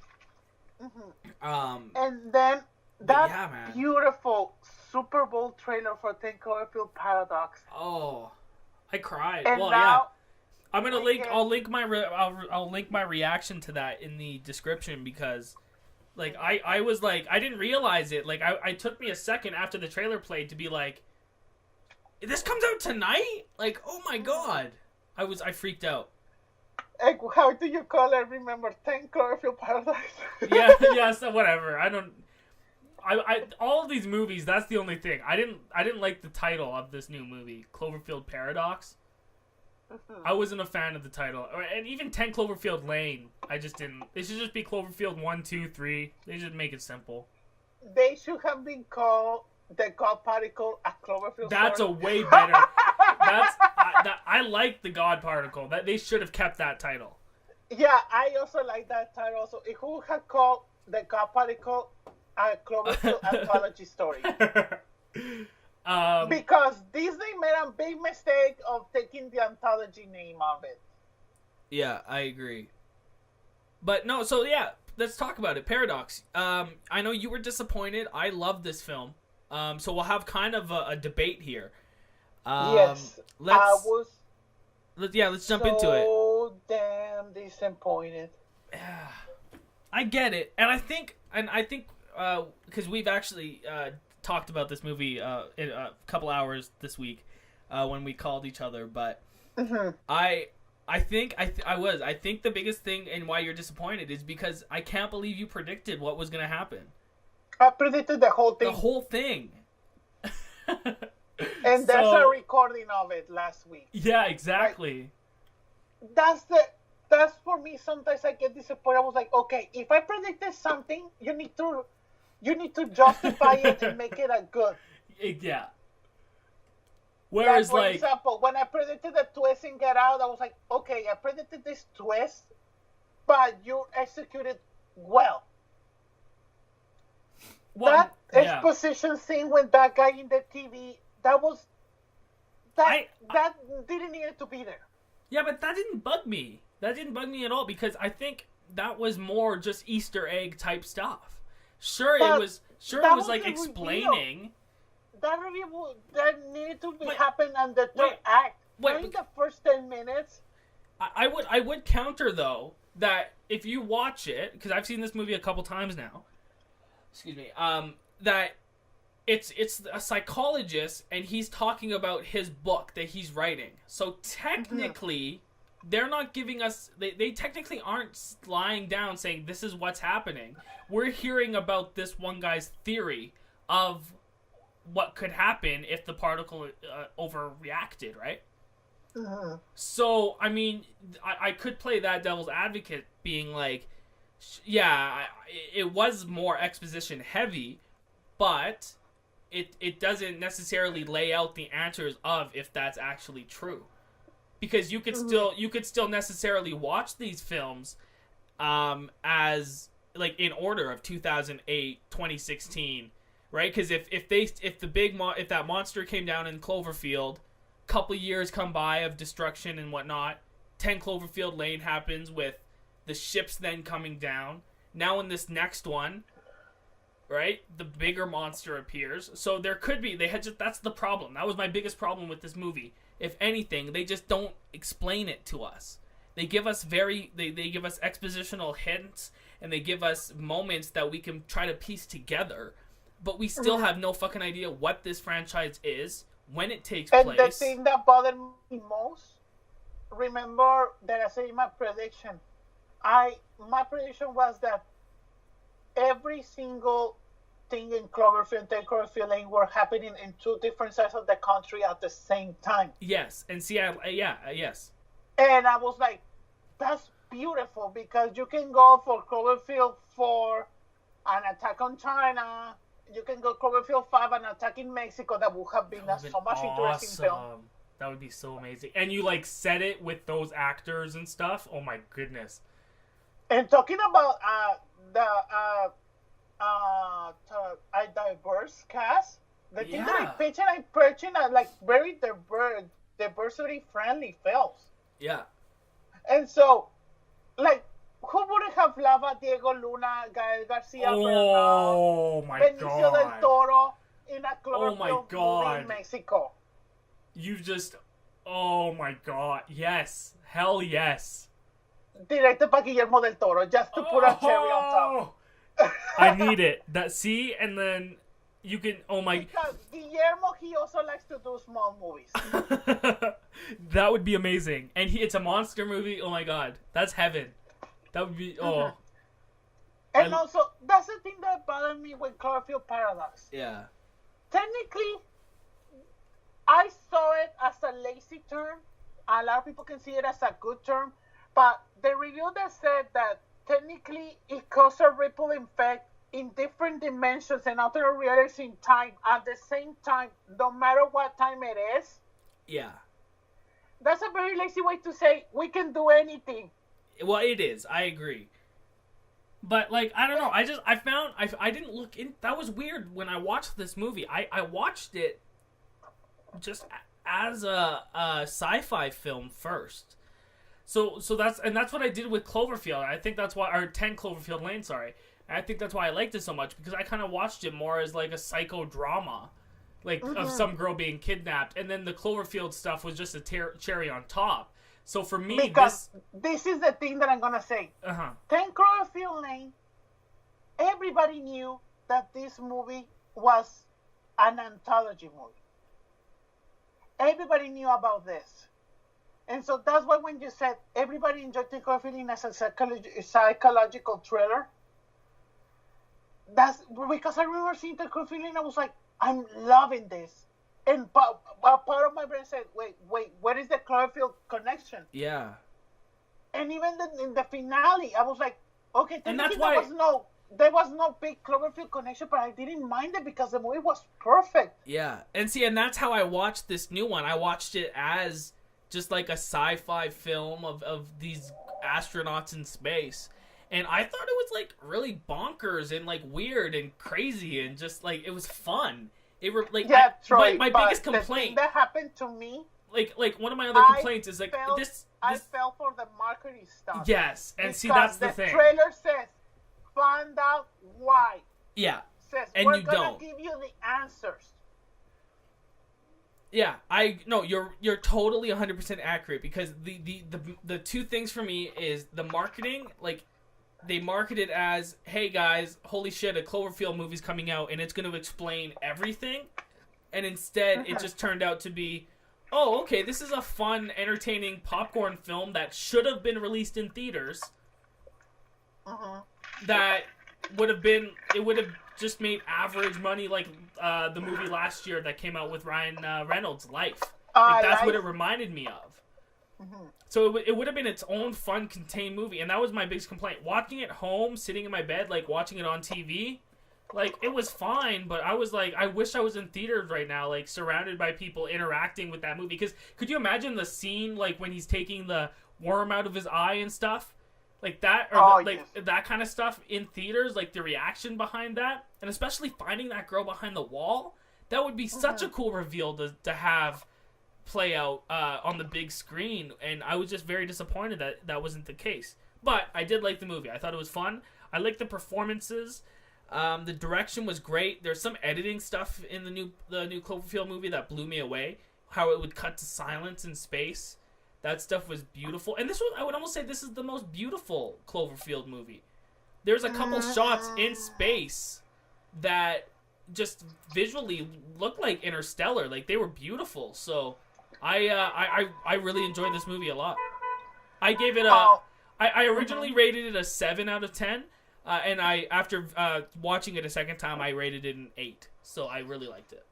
Mm-hmm. And then that beautiful Super Bowl trailer for 10 Cloverfield Paradox. Oh, I cried. And well, now, yeah. I'm gonna link. I'll link my reaction to that in the description because, like, I was like, I didn't realize it. Like, I took me a second after the trailer played to be like, this comes out tonight. Like, oh my God, I freaked out. How do you call it? Remember 10 Cloverfield Paradox? yeah. So whatever. I all of these movies, that's the only thing. I didn't like the title of this new movie, Cloverfield Paradox. I wasn't a fan of the title. And even 10 Cloverfield Lane, I just didn't. It should just be Cloverfield 1, 2, 3. They should make it simple. They should have been called The God Particle at Cloverfield. That's Story. a way better. I like The God Particle. That they should have kept that title. Yeah, I also like that title. Also, it who had called The God Particle a Cloverfield anthology story. Because Disney made a big mistake of taking the anthology name of it. Yeah, I agree. But no, so yeah, let's talk about it. Paradox. I know you were disappointed. I love this film. So we'll have kind of a debate here. Yes, let's jump into it. So damn disappointed. I get it, and I think because we've actually talked about this movie in a couple hours this week when we called each other, but I think the biggest thing and why you're disappointed is because I can't believe you predicted what was going to happen. I predicted the whole thing. The whole thing. And there's a recording of it last week. Yeah, exactly. Like, that's for me. Sometimes I get disappointed. I was like, okay, if I predicted something, you need to justify it and make it a good. Yeah. Whereas, for example, when I predicted the twist in Get Out, I was like, okay, I predicted this twist, but you executed well. That exposition scene with that guy in the TV, that didn't need to be there. Yeah, but that didn't bug me. That didn't bug me at all because I think that was more just Easter egg type stuff. It was like explaining. That needed to happen on the third act. During the first 10 minutes. I would counter though that if you watch it, because I've seen this movie a couple times now. Excuse me. That it's a psychologist and he's talking about his book that he's writing. So technically, they're not giving us. They technically aren't lying down saying this is what's happening. We're hearing about this one guy's theory of what could happen if the particle overreacted, right? So, I mean, I could play that devil's advocate being like, yeah, it was more exposition heavy, but it doesn't necessarily lay out the answers of if that's actually true. Because you could still necessarily watch these films as like in order of 2008, 2016, right? Because if that monster came down in Cloverfield, couple years come by of destruction and whatnot, 10 Cloverfield Lane happens with the ships then coming down. Now in this next one, right, the bigger monster appears. So there could be that's the problem. That was my biggest problem with this movie. If anything, they just don't explain it to us. They give us they give us expositional hints, and they give us moments that we can try to piece together, but we still have no fucking idea what this franchise is, when it takes place. And the thing that bothered me most, remember that I said in my prediction, my prediction was that every single thing in Cloverfield and Cloverfield Lane were happening in two different sides of the country at the same time. Yes, and see, yes. And I was like, that's beautiful, because you can go for Cloverfield 4, an attack on China. You can go Cloverfield 5, an attack in Mexico. That would have been so much interesting film. That would be so amazing. And you like set it with those actors and stuff. Oh my goodness. And talking about a diverse cast, the thing that I pitch and I pitch in like very diversity friendly films. Yeah. And so, like, who wouldn't have loved Diego Luna, Gael Garcia Bernal, Benicio del Toro in a Cloverfield movie in Mexico? You just, oh my god, yes, hell yes. Directed by Guillermo del Toro, just to put a cherry on top. I need it. And then you can, Because Guillermo, he also likes to do small movies. That would be amazing. And it's a monster movie, oh my god, that's heaven. That would be, And also, that's the thing that bothered me with Cloverfield Paradox. Yeah. Technically, I saw it as a lazy term. A lot of people can see it as a good term. But the review that said that technically it caused a ripple effect in different dimensions and alternate realities in time at the same time, no matter what time it is. Yeah. That's a very lazy way to say we can do anything. Well, it is. I agree. But, like, I don't know. I didn't look in. That was weird when I watched this movie. I watched it just as a sci-fi film first. So that's what I did with Cloverfield. I think that's why, or 10 Cloverfield Lane, sorry. I think that's why I liked it so much, because I kind of watched it more as like a psychodrama, like of some girl being kidnapped, and then the Cloverfield stuff was just a cherry on top. So for me, because this is the thing that I'm gonna say. 10 Cloverfield Lane, everybody knew that this movie was an anthology movie. Everybody knew about this. And so that's why when you said everybody enjoyed 10 Cloverfield Lane as a psychological thriller, that's because I remember seeing 10 Cloverfield Lane, I was like, I'm loving this. And part of my brain said, wait, what is the Cloverfield connection? Yeah. And even in the finale, I was like, okay, and that's why there was no big Cloverfield connection, but I didn't mind it because the movie was perfect. Yeah. And see, and that's how I watched this new one. I watched it as just like a sci-fi film of these astronauts in space. And I thought it was like really bonkers and like weird and crazy and just like it was fun. Troy, my biggest complaint the thing that happened to me, like one of my other complaints is like I fell for the marketing stuff. Yes, and see that's the thing. The trailer says, "Find out why." Yeah, says and we're you gonna don't give you the answers. Yeah, you're totally 100% accurate, because the two things for me is the marketing, like. They market it as, hey guys, holy shit, a Cloverfield movie's coming out and it's going to explain everything. And instead, it just turned out to be, oh, okay, this is a fun, entertaining popcorn film that should have been released in theaters. That would have just made average money, like the movie last year that came out with Ryan Reynolds, Life. Like, that's what it reminded me of. So it would have been its own fun, contained movie, and that was my biggest complaint. Watching it home, sitting in my bed, like watching it on TV, like it was fine, but I was like, I wish I was in theaters right now, like surrounded by people interacting with that movie. Because could you imagine the scene, like when he's taking the worm out of his eye and stuff, like that, or that kind of stuff in theaters, like the reaction behind that, and especially finding that girl behind the wall, that would be such a cool reveal to have play out on the big screen, and I was just very disappointed that that wasn't the case. But I did like the movie. I thought it was fun. I liked the performances. The direction was great. There's some editing stuff in the new Cloverfield movie that blew me away. How it would cut to silence in space. That stuff was beautiful. And this was, I would almost say, this is the most beautiful Cloverfield movie. There's a couple shots in space that just visually look like Interstellar. Like they were beautiful. So I really enjoyed this movie a lot. I gave it I originally rated it a 7 out of 10, and after watching it a second time, I rated it an 8. So I really liked it.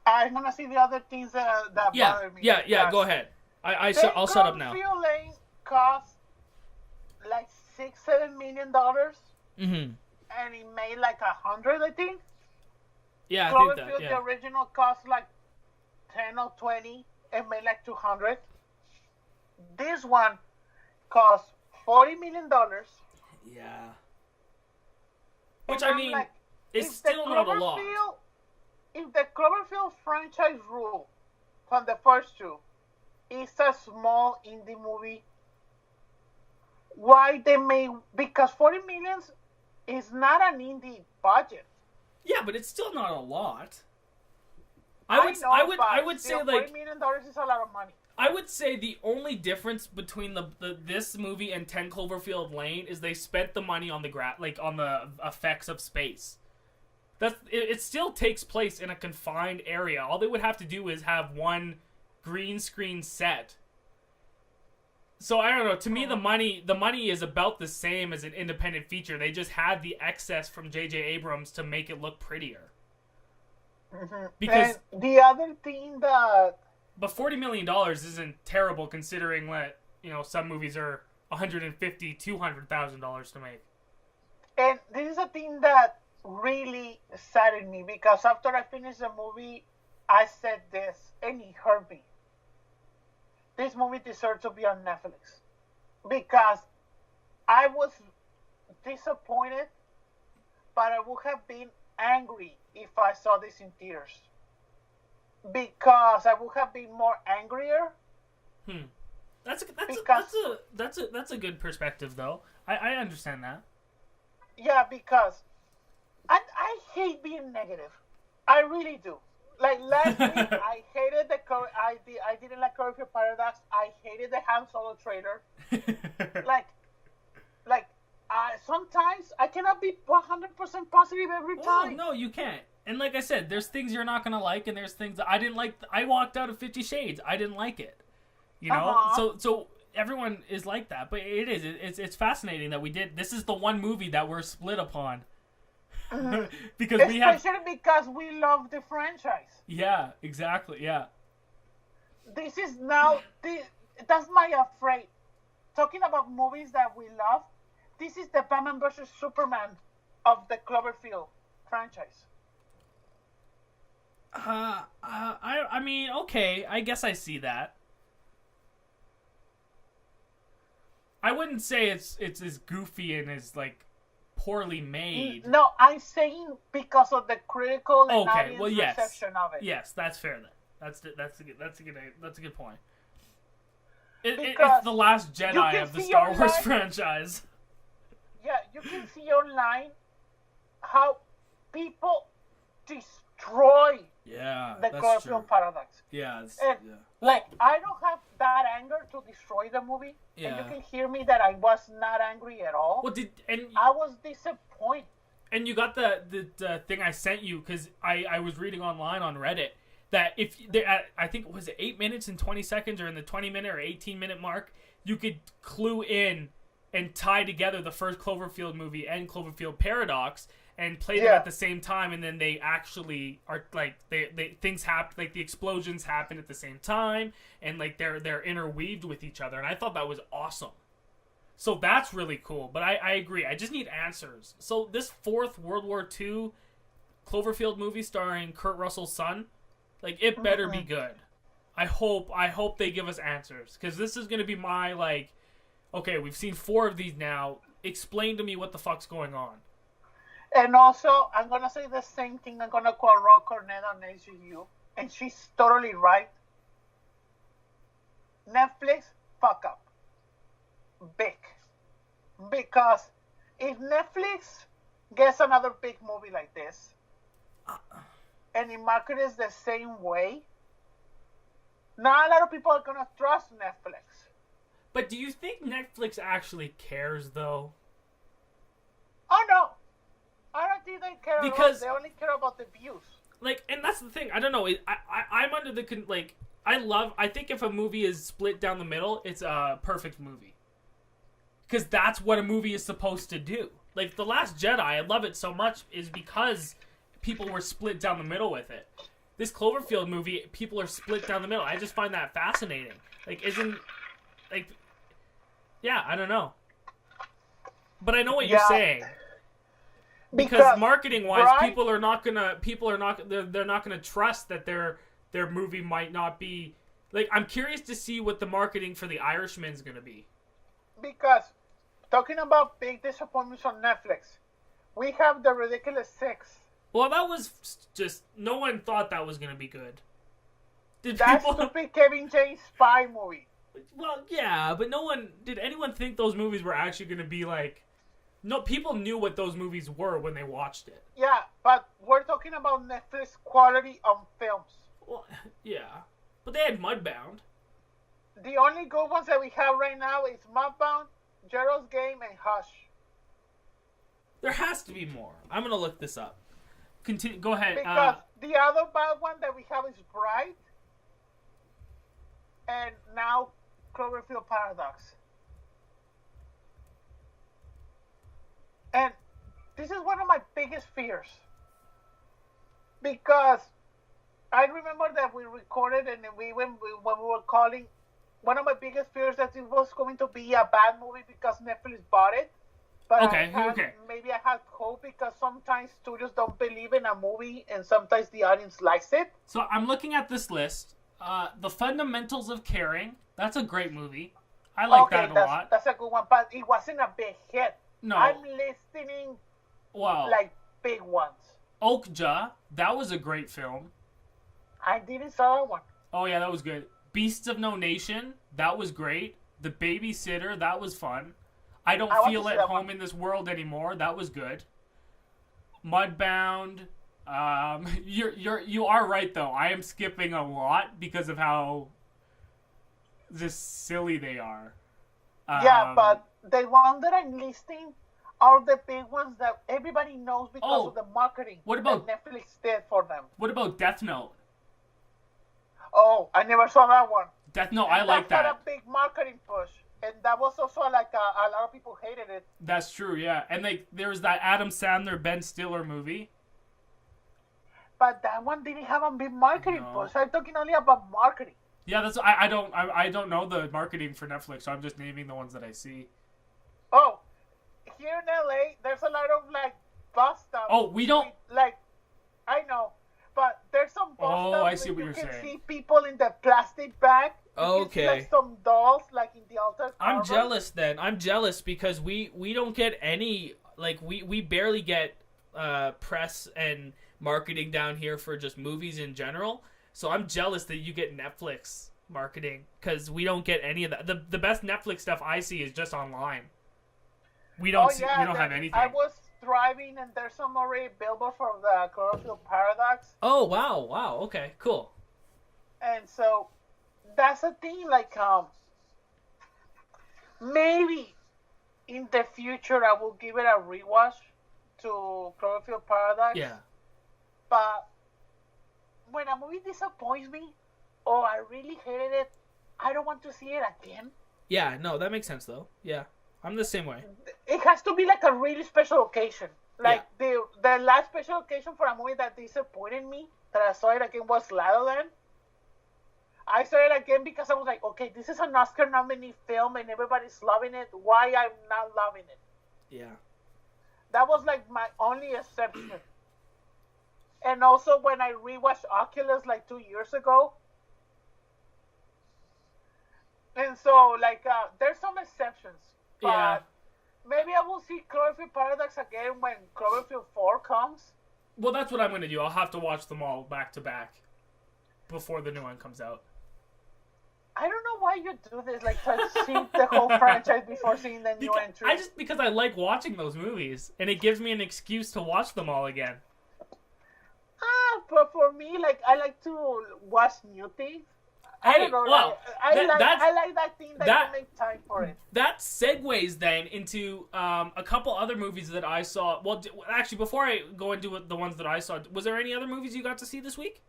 I'm gonna see the other things that bother me. Yeah. Go ahead. I'll shut up now. Cloverfield Lane cost like $6-7 million, and it made like 100, I think. Yeah, I Cloverfield, think that. Yeah. the original cost like 10 or 20 and made like 200. This one cost $40 million. Yeah. Which I mean, like, it's still not a lot. If the Cloverfield franchise rule from the first two is a small indie movie, why they made, because 40 million is not an indie budget. Yeah, but it's still not a lot. I would say like $40 million is a lot of money. I would say the only difference between this movie and 10 Cloverfield Lane is they spent the money on the effects of space. It still takes place in a confined area. All they would have to do is have one green screen set. So I don't know. To me, the money is about the same as an independent feature. They just had the excess from J.J. Abrams to make it look prettier. Because and the other thing that. But $40 million isn't terrible considering that, some movies are $150,000, $200,000 to make. And this is a thing that really saddened me, because after I finished the movie, I said this, and it hurt me. This movie deserves to be on Netflix, because I was disappointed, but I would have been angry if I saw this in theaters. Because I would have been more angrier. That's a good perspective, though. I understand that. Yeah, because I hate being negative. I really do. Like last week, I hated I didn't like Cloverfield Paradox. I hated the Han Solo trailer. Sometimes I cannot be 100% positive every time. No, you can't. And like I said, there's things you're not gonna like, and there's things that I didn't like. I walked out of 50 Shades. I didn't like it. So everyone is like that. But it's fascinating that we did. This is the one movie that we're split upon. Because especially because we love the franchise. Yeah, exactly. Yeah. This is now. That's my afraid. Talking about movies that we love, this is the Batman vs Superman of the Cloverfield franchise. I mean, okay, I guess I see that. I wouldn't say it's as goofy and as poorly made. No, I'm saying because of the critical and audience reception of it. Yes, that's fair then. That's a good point. It's the Last Jedi of the Star Wars franchise. Yeah, you can see online how people destroy the Cloverfield Paradox. Yeah. I don't have that anger to destroy the movie. Yeah. And you can hear me that I was not angry at all. I was disappointed. And you got the thing I sent you, because I was reading online on Reddit that if I think it was 8 minutes and 20 seconds, or in the 20-minute or 18-minute mark, you could clue in and tie together the first Cloverfield movie and Cloverfield Paradox, and play them at the same time, and then they actually are like they things happen, like the explosions happen at the same time, and like they're interweaved with each other, and I thought that was awesome. So that's really cool. But I agree. I just need answers. So this fourth World War II Cloverfield movie starring Kurt Russell's son, like it better be good. I hope they give us answers, because this is gonna be my like, okay, we've seen 4 of these now. Explain to me what the fuck's going on. And also, I'm gonna say the same thing. I'm gonna call Rock Cornett on AGU, and she's totally right. Netflix, fuck up. Big. Because if Netflix gets another big movie like this, and it markets the same way, not a lot of people are gonna trust Netflix. But do you think Netflix actually cares, though? Oh no, I don't think they care. Because they only care about the views. Like, and that's the thing. I don't know. I'm under the like. I think if a movie is split down the middle, it's a perfect movie. Because that's what a movie is supposed to do. Like, The Last Jedi, I love it so much, is because people were split down the middle with it. This Cloverfield movie, people are split down the middle. I just find that fascinating. Like, yeah, I don't know. But I know what you're saying. Because marketing-wise, they're not gonna trust that their movie might not be. Like, I'm curious to see what the marketing for The Irishman's gonna be. Because talking about big disappointments on Netflix, we have The Ridiculous Six. Well, that was just, no one thought that was gonna be good. Stupid Kevin James spy movie. Well, yeah, but did anyone think those movies were actually gonna be like? No, people knew what those movies were when they watched it. Yeah, but we're talking about Netflix quality on films. Well, yeah, but they had Mudbound. The only good ones that we have right now is Mudbound, Gerald's Game, and Hush. There has to be more. I'm gonna look this up. Continue. Go ahead. Because the other bad one that we have is Bright, and now Cloverfield Paradox. And this is one of my biggest fears. Because I remember that we recorded, and when we were calling, one of my biggest fears that it was going to be a bad movie because Netflix bought it. But maybe I had hope, because sometimes studios don't believe in a movie and sometimes the audience likes it. So I'm looking at this list. The Fundamentals of Caring. That's a great movie. I like that a lot. That's a good one, but it wasn't a big hit. No. I'm listening like big ones. Okja. That was a great film. I didn't saw that one. Oh yeah, that was good. Beasts of No Nation. That was great. The Babysitter. That was fun. I Don't Feel at Home in This World Anymore. That was good. Mudbound. You are right though. I am skipping a lot because of how just silly they are. Yeah, but the ones that I'm listing are the big ones that everybody knows because of the marketing that Netflix did for them. What about Death Note? Oh, I never saw that one. Death Note, I like that. That's a big marketing push. And that was also like a lot of people hated it. That's true, yeah. And like there was that Adam Sandler, Ben Stiller movie. But that one didn't have a big marketing push. I'm talking only about marketing. Yeah, that's I don't know the marketing for Netflix, so I'm just naming the ones that I see. Oh, here in LA, there's a lot of like bus stops. Oh, we don't I know, but there's some bus stops. I see what you're saying. You can see people in the plastic bag. You can see, like, some dolls like in the altar. I'm jealous then. I'm jealous because we don't get any, like, we barely get press and marketing down here for just movies in general. So I'm jealous that you get Netflix marketing, because we don't get any of that. The best Netflix stuff I see is just online. We don't we don't have anything. I was driving and there's some already billboard for the Cloverfield Paradox. Oh wow, okay, cool. And so that's the thing, like maybe in the future I will give it a rewatch to Cloverfield Paradox. Yeah. But when a movie disappoints me, or I really hated it, I don't want to see it again. Yeah, no, that makes sense though. Yeah, I'm the same way. It has to be like a really special occasion. Like the last special occasion for a movie that disappointed me that I saw it again was La La Land. I saw it again because I was like, okay, this is an Oscar nominee film and everybody's loving it. Why I'm not loving it? Yeah. That was like my only exception. And also when I rewatched Oculus like 2 years ago. And so like there's some exceptions. But maybe I will see Cloverfield Paradox again when Cloverfield 4 comes. Well, that's what I'm going to do. I'll have to watch them all back to back before the new one comes out. I don't know why you do this, like try to see the whole franchise before seeing the new entry. Because I like watching those movies, and it gives me an excuse to watch them all again. But for me, like I like to watch new things. I don't know. Well, I like that thing that you make time for it. That segues then into a couple other movies that I saw. Well, actually, before I go into the ones that I saw, was there any other movies you got to see this week?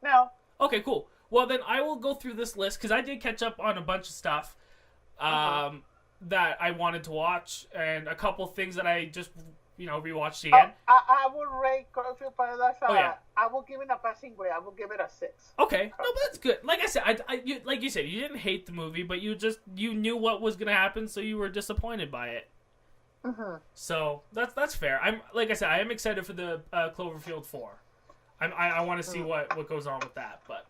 No. Okay, cool. Well, then I will go through this list, because I did catch up on a bunch of stuff that I wanted to watch, and a couple things that I just, rewatched again. I would rate Cloverfield Paradox. I will give it a passing grade. I will give it a 6. Okay. No, but that's good. Like I said, like you said, you didn't hate the movie, but you knew what was going to happen, so you were disappointed by it. Mm-hmm. So, that's fair. Like I said, I am excited for the Cloverfield 4. I want to see what goes on with that, but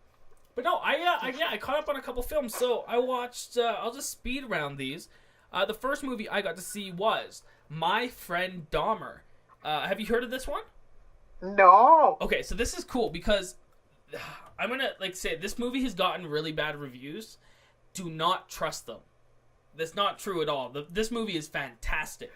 no, I caught up on a couple films. So I watched. I'll just speed around these. The first movie I got to see was My Friend Dahmer. Have you heard of this one? No. Okay, so this is cool because I'm gonna say this movie has gotten really bad reviews. Do not trust them. That's not true at all. This movie is fantastic.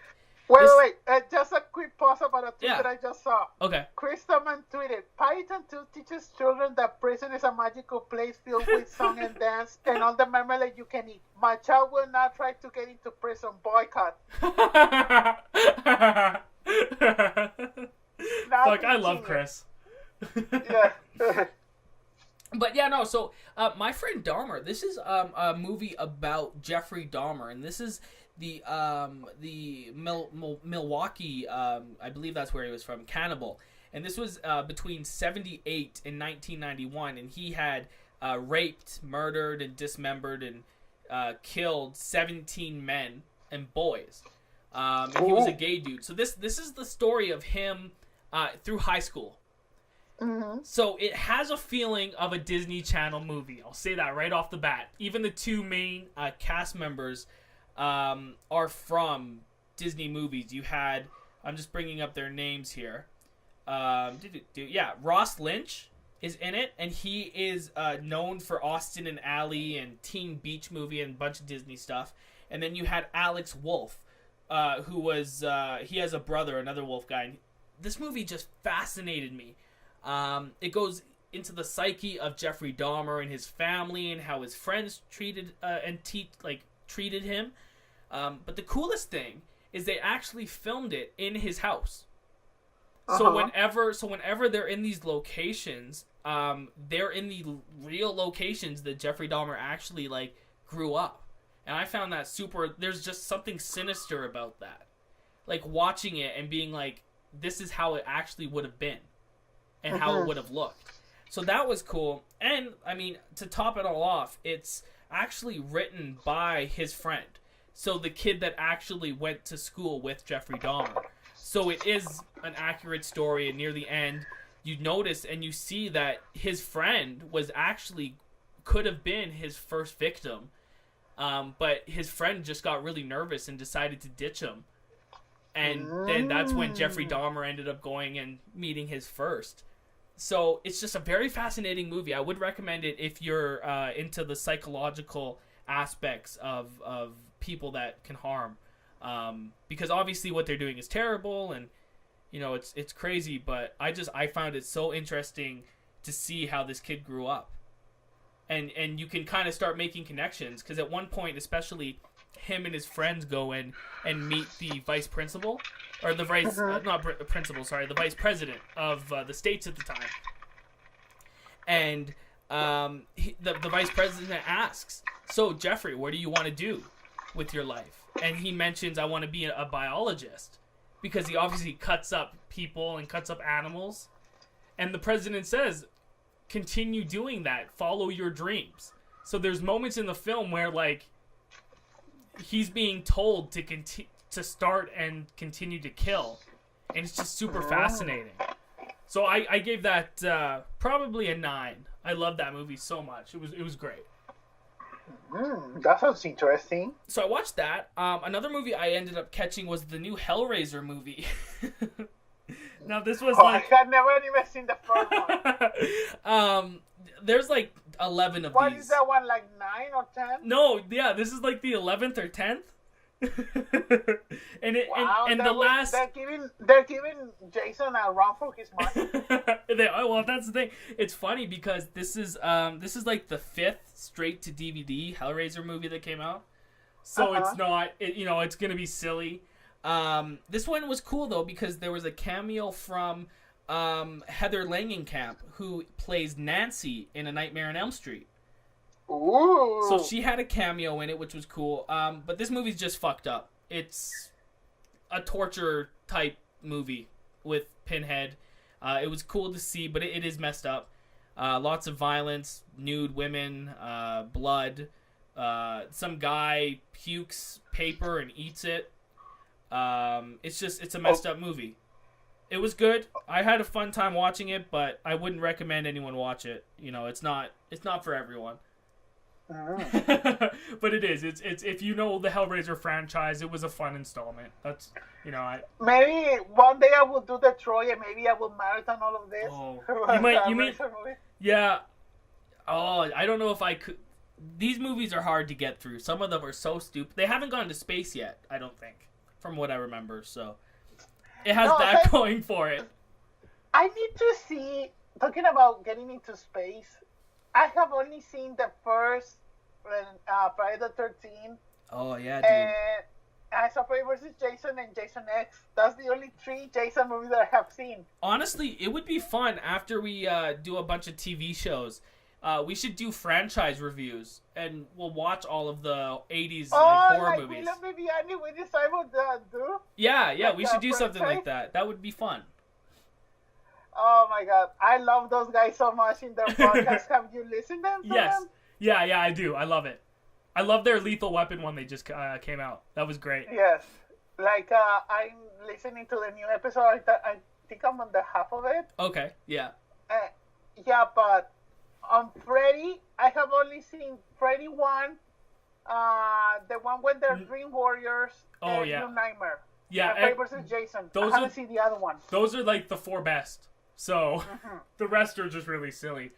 Wait. Just a quick pause about a tweet that I just saw. Okay. Christopher tweeted, Python 2 teaches children that prison is a magical place filled with song and dance and all the marmalade you can eat. My child will not try to get into prison. Boycott. Fuck, I love Chris. Yeah. But yeah, no, so My Friend Dahmer, this is a movie about Jeffrey Dahmer, and this is the Milwaukee, I believe that's where he was from, cannibal. And this was between 1978 and 1991, and he had raped, murdered, and dismembered and killed 17 men and boys. And he was a gay dude. So this is the story of him through high school. Mm-hmm. So it has a feeling of a Disney Channel movie. I'll say that right off the bat. Even the two main cast members are from Disney movies. You had, I'm just bringing up their names here. Ross Lynch is in it, and he is known for Austin and Ally and Teen Beach Movie and a bunch of Disney stuff. And then you had Alex Wolff, who was he has a brother, another Wolf guy. And this movie just fascinated me. It goes into the psyche of Jeffrey Dahmer and his family and how his friends treated him. But the coolest thing is they actually filmed it in his house. So whenever they're in these locations, they're in the real locations that Jeffrey Dahmer actually grew up. And I found that there's just something sinister about that. Like watching it and being like, this is how it actually would have been and how it would have looked. So that was cool. And I mean, to top it all off, it's actually written by his friend. So the kid that actually went to school with Jeffrey Dahmer. So it is an accurate story, and near the end, you notice and you see that his friend could have been his first victim, but his friend just got really nervous and decided to ditch him. And then that's when Jeffrey Dahmer ended up going and meeting his first. So it's just a very fascinating movie. I would recommend it if you're into the psychological aspects of people that can harm. Because obviously what they're doing is terrible, and it's crazy, but I found it so interesting to see how this kid grew up. And you can kind of start making connections, because at one point, especially, him and his friends go in and meet the vice principal, or the vice, the vice president of the States at the time. And the vice president asks, so Jeffrey, what do you want to do with your life? And he mentions, I want to be a biologist. because he obviously cuts up people and cuts up animals. And the president says, continue doing that. Follow your dreams. So there's moments in the film where, like, he's being told to start and continue to kill. And it's just super fascinating. So I gave that probably a 9. I love that movie so much. It was great. That sounds interesting. So I watched that. Another movie I ended up catching was the new Hellraiser movie. Now this was like... I had never even seen the first one. There's like 11 of what these. What is that one, like 9 or 10? No, yeah, this is like the 11th or 10th. and the last... They're giving Jason a run for his money. Well, that's the thing. It's funny because this is like the 5th straight to DVD Hellraiser movie that came out. So it's not, it's gonna be silly. This one was cool though because there was a cameo from Heather Langenkamp, who plays Nancy in A Nightmare on Elm Street. Ooh. So she had a cameo in it, which was cool. But this movie's just fucked up. It's a torture type movie with Pinhead. It was cool to see, but it is messed up. Lots of violence, nude women, blood. Some guy pukes paper and eats it. It's a messed up movie. It was good. I had a fun time watching it, but I wouldn't recommend anyone watch it. It's not for everyone. But it is. It's if you know the Hellraiser franchise, it was a fun installment. That's maybe one day I will do the Troy and maybe I will marathon all of this. Oh, you might. Yeah. Oh, I don't know if I could. These movies are hard to get through. Some of them are so stupid. They haven't gone to space yet, I don't think, from what I remember. So it has going for it. I need to see. Talking about getting into space, I have only seen the first Friday the 13th. Oh, yeah, dude. And I saw Freddy vs. Jason and Jason X. That's the only 3 Jason movies that I have seen. Honestly, it would be fun after we do a bunch of TV shows. We should do franchise reviews, and we'll watch all of the 80s horror movies. Oh, like Viviani, we decided to do? Yeah, we should do something like that. That would be fun. Oh my god, I love those guys so much in their podcast. Have you listened to them? Yes. Yeah, I do. I love it. I love their Lethal Weapon one they just came out. That was great. Yes. Like, I'm listening to the new episode. I think I'm on the half of it. Okay, yeah. Yeah, but on Freddy, I have only seen Freddy 1, the one when they're Dream Warriors, and New Nightmare. Yeah, Freddy vs. Jason. I haven't seen the other one. Those are like the 4 best. So the rest are just really silly.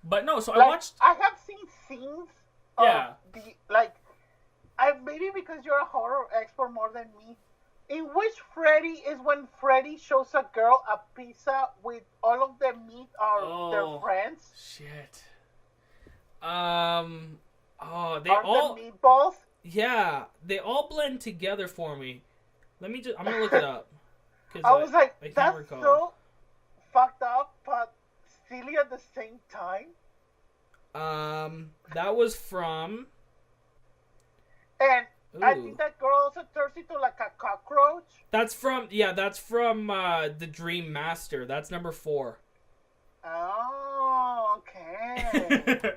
But no, so I watched. I have seen scenes. Of maybe because you're a horror expert more than me. In which Freddy is when Freddy shows a girl a pizza with all of the meat or their friends? Shit. They all the meatballs. Yeah, they all blend together for me. I'm gonna look it up. I was like, that's so fucked up, but silly at the same time. That was from. And I think that girl also turns into like a cockroach. That's from The Dream Master. That's number 4. Oh, okay.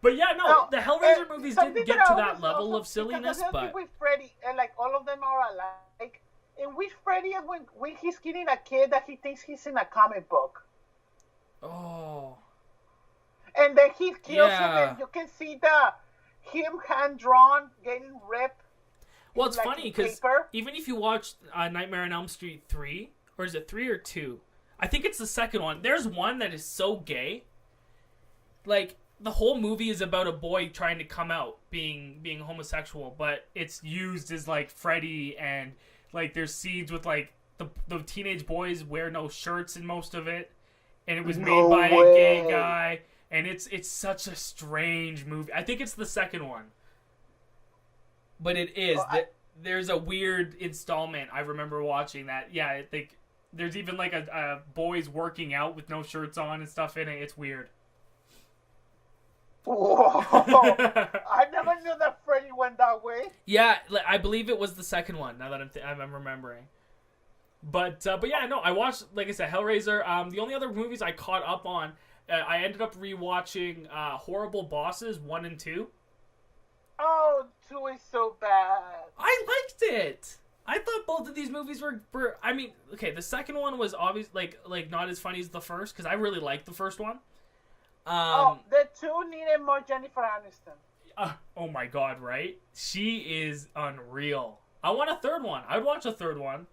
But yeah, no, the Hellraiser movies didn't get to that level of silliness, but with Freddy, and like all of them are alike. In which Freddy is when he's killing a kid that he thinks he's in a comic book. Oh. And then he kills him, and you can see him hand drawn getting ripped. Well, it's funny because even if you watch Nightmare on Elm Street 3, or is it 3 or 2? I think it's the second one. There's one that is so gay. Like, the whole movie is about a boy trying to come out being homosexual, but it's used as like Freddy, and like there's scenes with like the teenage boys wear no shirts in most of it, and it was made by a gay guy, and it's such a strange movie. I think it's the second one, but it is there's a weird installment I remember watching that. Yeah, I think there's even like a boys working out with no shirts on and stuff in it. It's weird. Whoa. I never knew that Freddy went that way. Yeah, I believe it was the second one, now that I'm remembering. But yeah, no, I watched, like I said, Hellraiser. The only other movies I caught up on, I ended up rewatching Horrible Bosses 1 and 2. Oh, 2 is so bad. I liked it. I thought both of these movies were I mean, okay, the second one was obvious, like not as funny as the first, because I really liked the first one. The 2 needed more Jennifer Aniston. Oh my god, right? She is unreal. I want a third one. I'd watch a third one.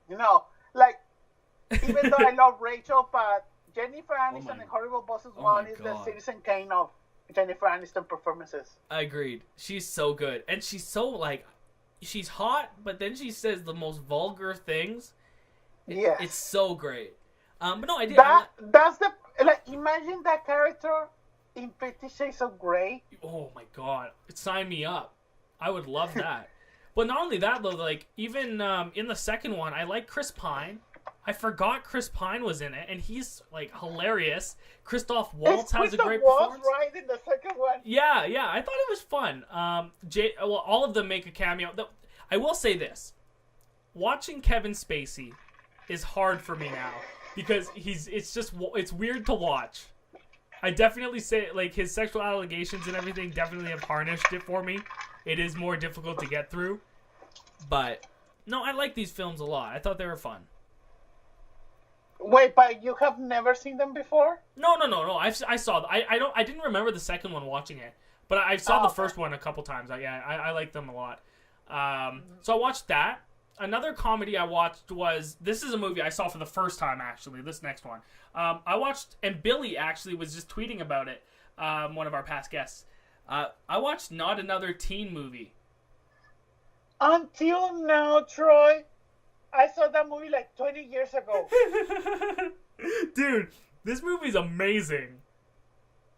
No, like, even though I love Rachel, but Jennifer Aniston in Horrible Bosses 1 is the Citizen Kane of Jennifer Aniston performances. Agreed. She's so good. And she's so, like, she's hot, but then she says the most vulgar things. Yes. It's so great. But no, I did. That's the, like, imagine that character in 50 Shades of Grey. Oh my god. Sign me up. I would love that. But not only that, though, like, even in the second one, I like Chris Pine. I forgot Chris Pine was in it, and he's, like, hilarious. Christoph Waltz has a great performance. Right in the second one. Yeah, I thought it was fun. All of them make a cameo. I will say this. Watching Kevin Spacey is hard for me now, because it's weird to watch. I definitely say, like, his sexual allegations and everything definitely have harnished it for me. It is more difficult to get through. But, no, I like these films a lot. I thought they were fun. Wait, but you have never seen them before? No. I saw. I didn't remember the second one watching it, but I saw the first one a couple times. I like them a lot. So I watched that. Another comedy I watched this is a movie I saw for the first time, actually. This next one. I watched, and Billy actually was just tweeting about it. One of our past guests. I watched Not Another Teen Movie. Until now, Troy, I saw that movie like 20 years ago. Dude, this movie's amazing.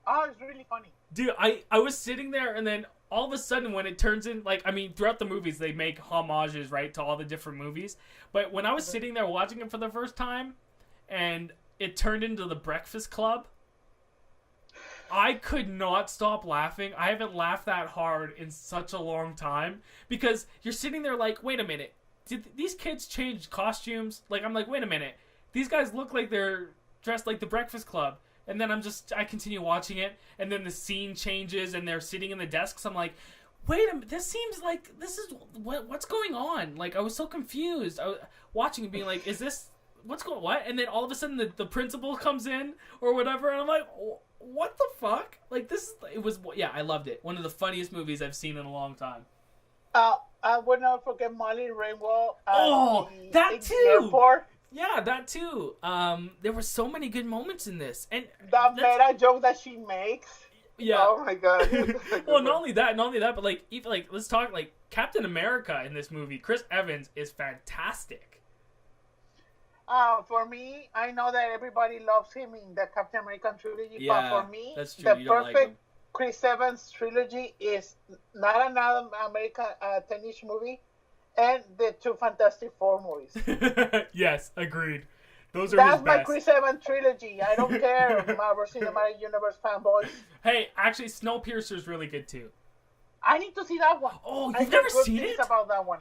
Oh, it's really funny. Dude, I was sitting there, and then all of a sudden when it turns in, like, I mean, throughout the movies, they make homages, right, to all the different movies. But when I was sitting there watching it for the first time, and it turned into The Breakfast Club, I could not stop laughing. I haven't laughed that hard in such a long time. Because you're sitting there like, wait a minute. Did these kids change costumes? Like, I'm like, wait a minute. These guys look like they're dressed like The Breakfast Club. And then I continue watching it. And then the scene changes and they're sitting in the desks. I'm like, wait a minute. This seems like, this is, what's going on? Like, I was so confused. I was watching and being like, is this, what? And then all of a sudden the principal comes in or whatever. And I'm like, what the fuck? Like, I loved it. One of the funniest movies I've seen in a long time. I would not forget Molly Ringwald. That too! Airport. Yeah, that too. There were so many good moments in this. And that meta joke that she makes. Yeah. Oh my god. Well, not only that, but like, even, like, let's talk, like, Captain America in this movie. Chris Evans is fantastic. For me, I know that everybody loves him in the Captain American trilogy, yeah, but for me, that's true. the perfect Chris Evans trilogy is Not Another American 10-ish movie and the two Fantastic Four movies. Yes, agreed. That's my Chris Evans trilogy. I don't care, Marvel Cinematic Universe fanboys. Hey, actually, Snowpiercer's really good too. I need to see that one. Oh, you've never seen it? About that one.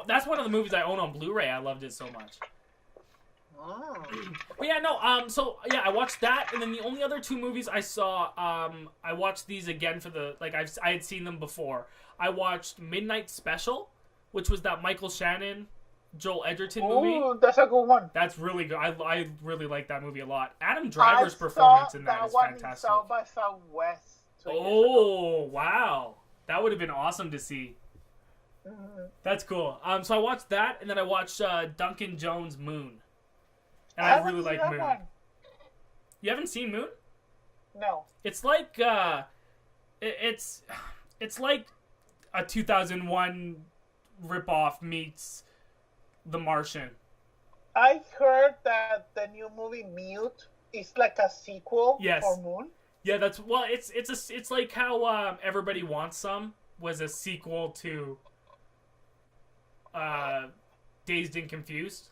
That's one of the movies I own on Blu-ray. I loved it so much. Oh. But yeah, no, so, yeah, I watched that, and then the only other two movies I saw, I watched these again for I had seen them before. I watched Midnight Special, which was that Michael Shannon, Joel Edgerton movie. Oh, that's a good one. That's really good. I really like that movie a lot. Adam Driver's performance in that is fantastic. South by Southwest. Oh, wow. That would have been awesome to see. Mm-hmm. That's cool. So I watched that, and then I watched Duncan Jones' Moon. And I really like Moon. One. You haven't seen Moon? No. It's like it's like a 2001 ripoff meets The Martian. I heard that the new movie Mute is like a sequel for Moon. Yeah, it's like how Everybody Wants Some was a sequel to Dazed and Confused.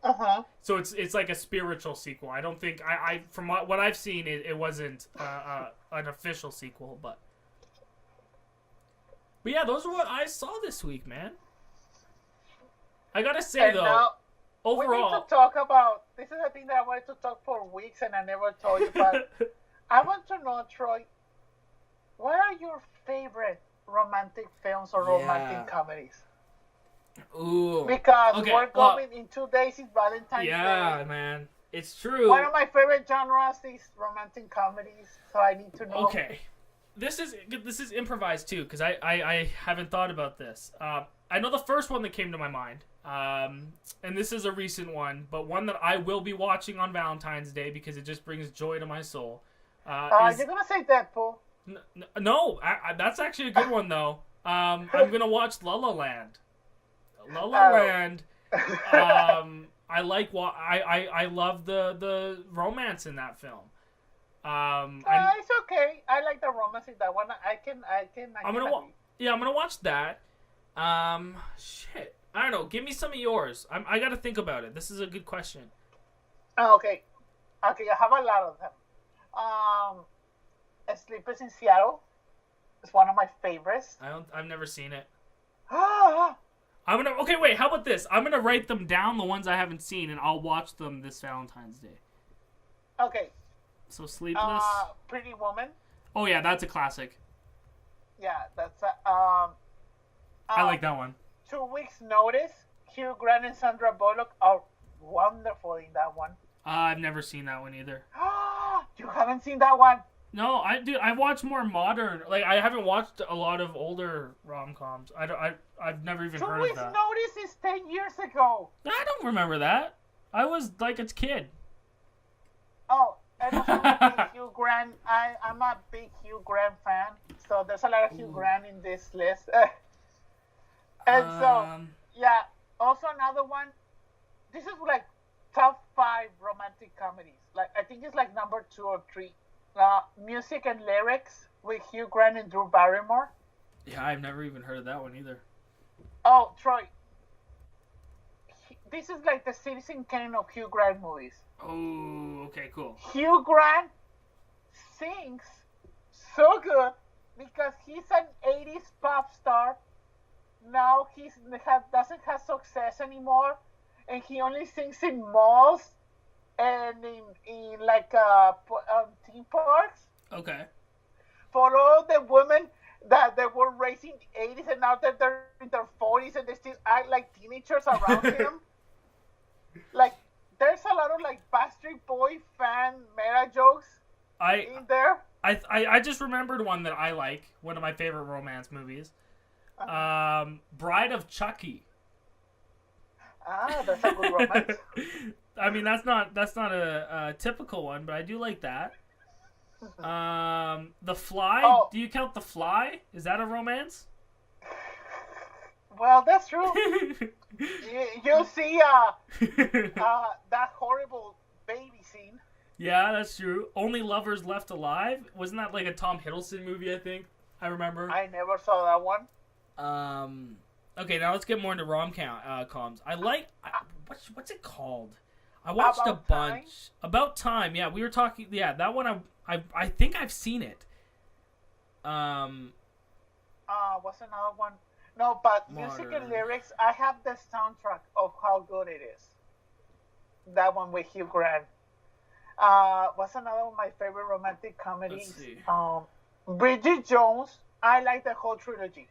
Uh-huh. So it's like a spiritual sequel. I don't think I from what I've seen it wasn't an official sequel, but yeah, those are what I saw this week, man. I gotta say And though, now we need overall, to talk about. This is a thing that I wanted to talk for weeks, and I never told you. But I want to know, Troy, what are your favorite romantic films or romantic comedies? ooh, Because okay, we're coming in 2 days. It's Valentine's Day. yeah, man, it's true. One of my favorite genres is romantic comedies, so I need to know. Okay, this is improvised too, because I haven't thought about this. I know the first one that came to my mind, and this is a recent one, but one that I will be watching on Valentine's Day because it just brings joy to my soul. You're gonna say Deadpool? No, that's actually a good one though. I'm gonna watch La La Land. La La Land. I like I love the romance in that film. It's okay. I like the romance in that one. I'm gonna watch that. Shit. I don't know. Give me some of yours. I gotta think about it. This is a good question. Okay. I have a lot of them. Sleepers in Seattle is one of my favorites. I've never seen it. Ah, Okay, wait, how about this? I'm gonna write them down, the ones I haven't seen, and I'll watch them this Valentine's Day. okay. So Sleepless. Pretty Woman. Oh yeah, that's a classic. Yeah, that's I like that one. 2 Weeks Notice. Hugh Grant and Sandra Bullock are wonderful in that one. I've never seen that one either. You haven't seen that one? No, I watch more modern. Like I haven't watched a lot of older rom-coms. I've never even heard of 2 Weeks that. Notice is 10 years ago. I don't remember that. I was like a kid. Oh, and also Hugh Grant. I'm a big Hugh Grant fan, so there's a lot of Hugh Grant in this list. And so, yeah. Also another one. This is like top 5 romantic comedies. Like I think it's like number 2 or 3. Music and Lyrics with Hugh Grant and Drew Barrymore. Yeah, I've never even heard of that one either. Oh, Troy. This is like the Citizen Kane of Hugh Grant movies. Oh, okay, cool. Hugh Grant sings so good because he's an 80s pop star. Now he doesn't have success anymore, and he only sings in malls and in like theme parks. Okay. For all the women that they were raised in the 80s and now that they're in their 40s and they still act like teenagers around him. Like, there's a lot of like Backstreet Boy fan meta jokes in there. I just remembered one that I like, one of my favorite romance movies. Bride of Chucky. That's a good romance. I mean, that's not a typical one, but I do like that. The Fly. Oh. Do you count The Fly? Is that a romance? Well, that's true. You see that horrible baby scene. Yeah, that's true. Only Lovers Left Alive. Wasn't that like a Tom Hiddleston movie? I think I remember. I never saw that one. Okay, now let's get more into rom-coms. I like what's it called? I watched a bunch. About Time. Yeah, we were talking. Yeah, that one. I think I've seen it. What's another one? No, but Modern. Music and Lyrics. I have the soundtrack of how good it is. That one with Hugh Grant. What's another of my favorite romantic comedies? Let's see. Bridget Jones. I like the whole trilogy.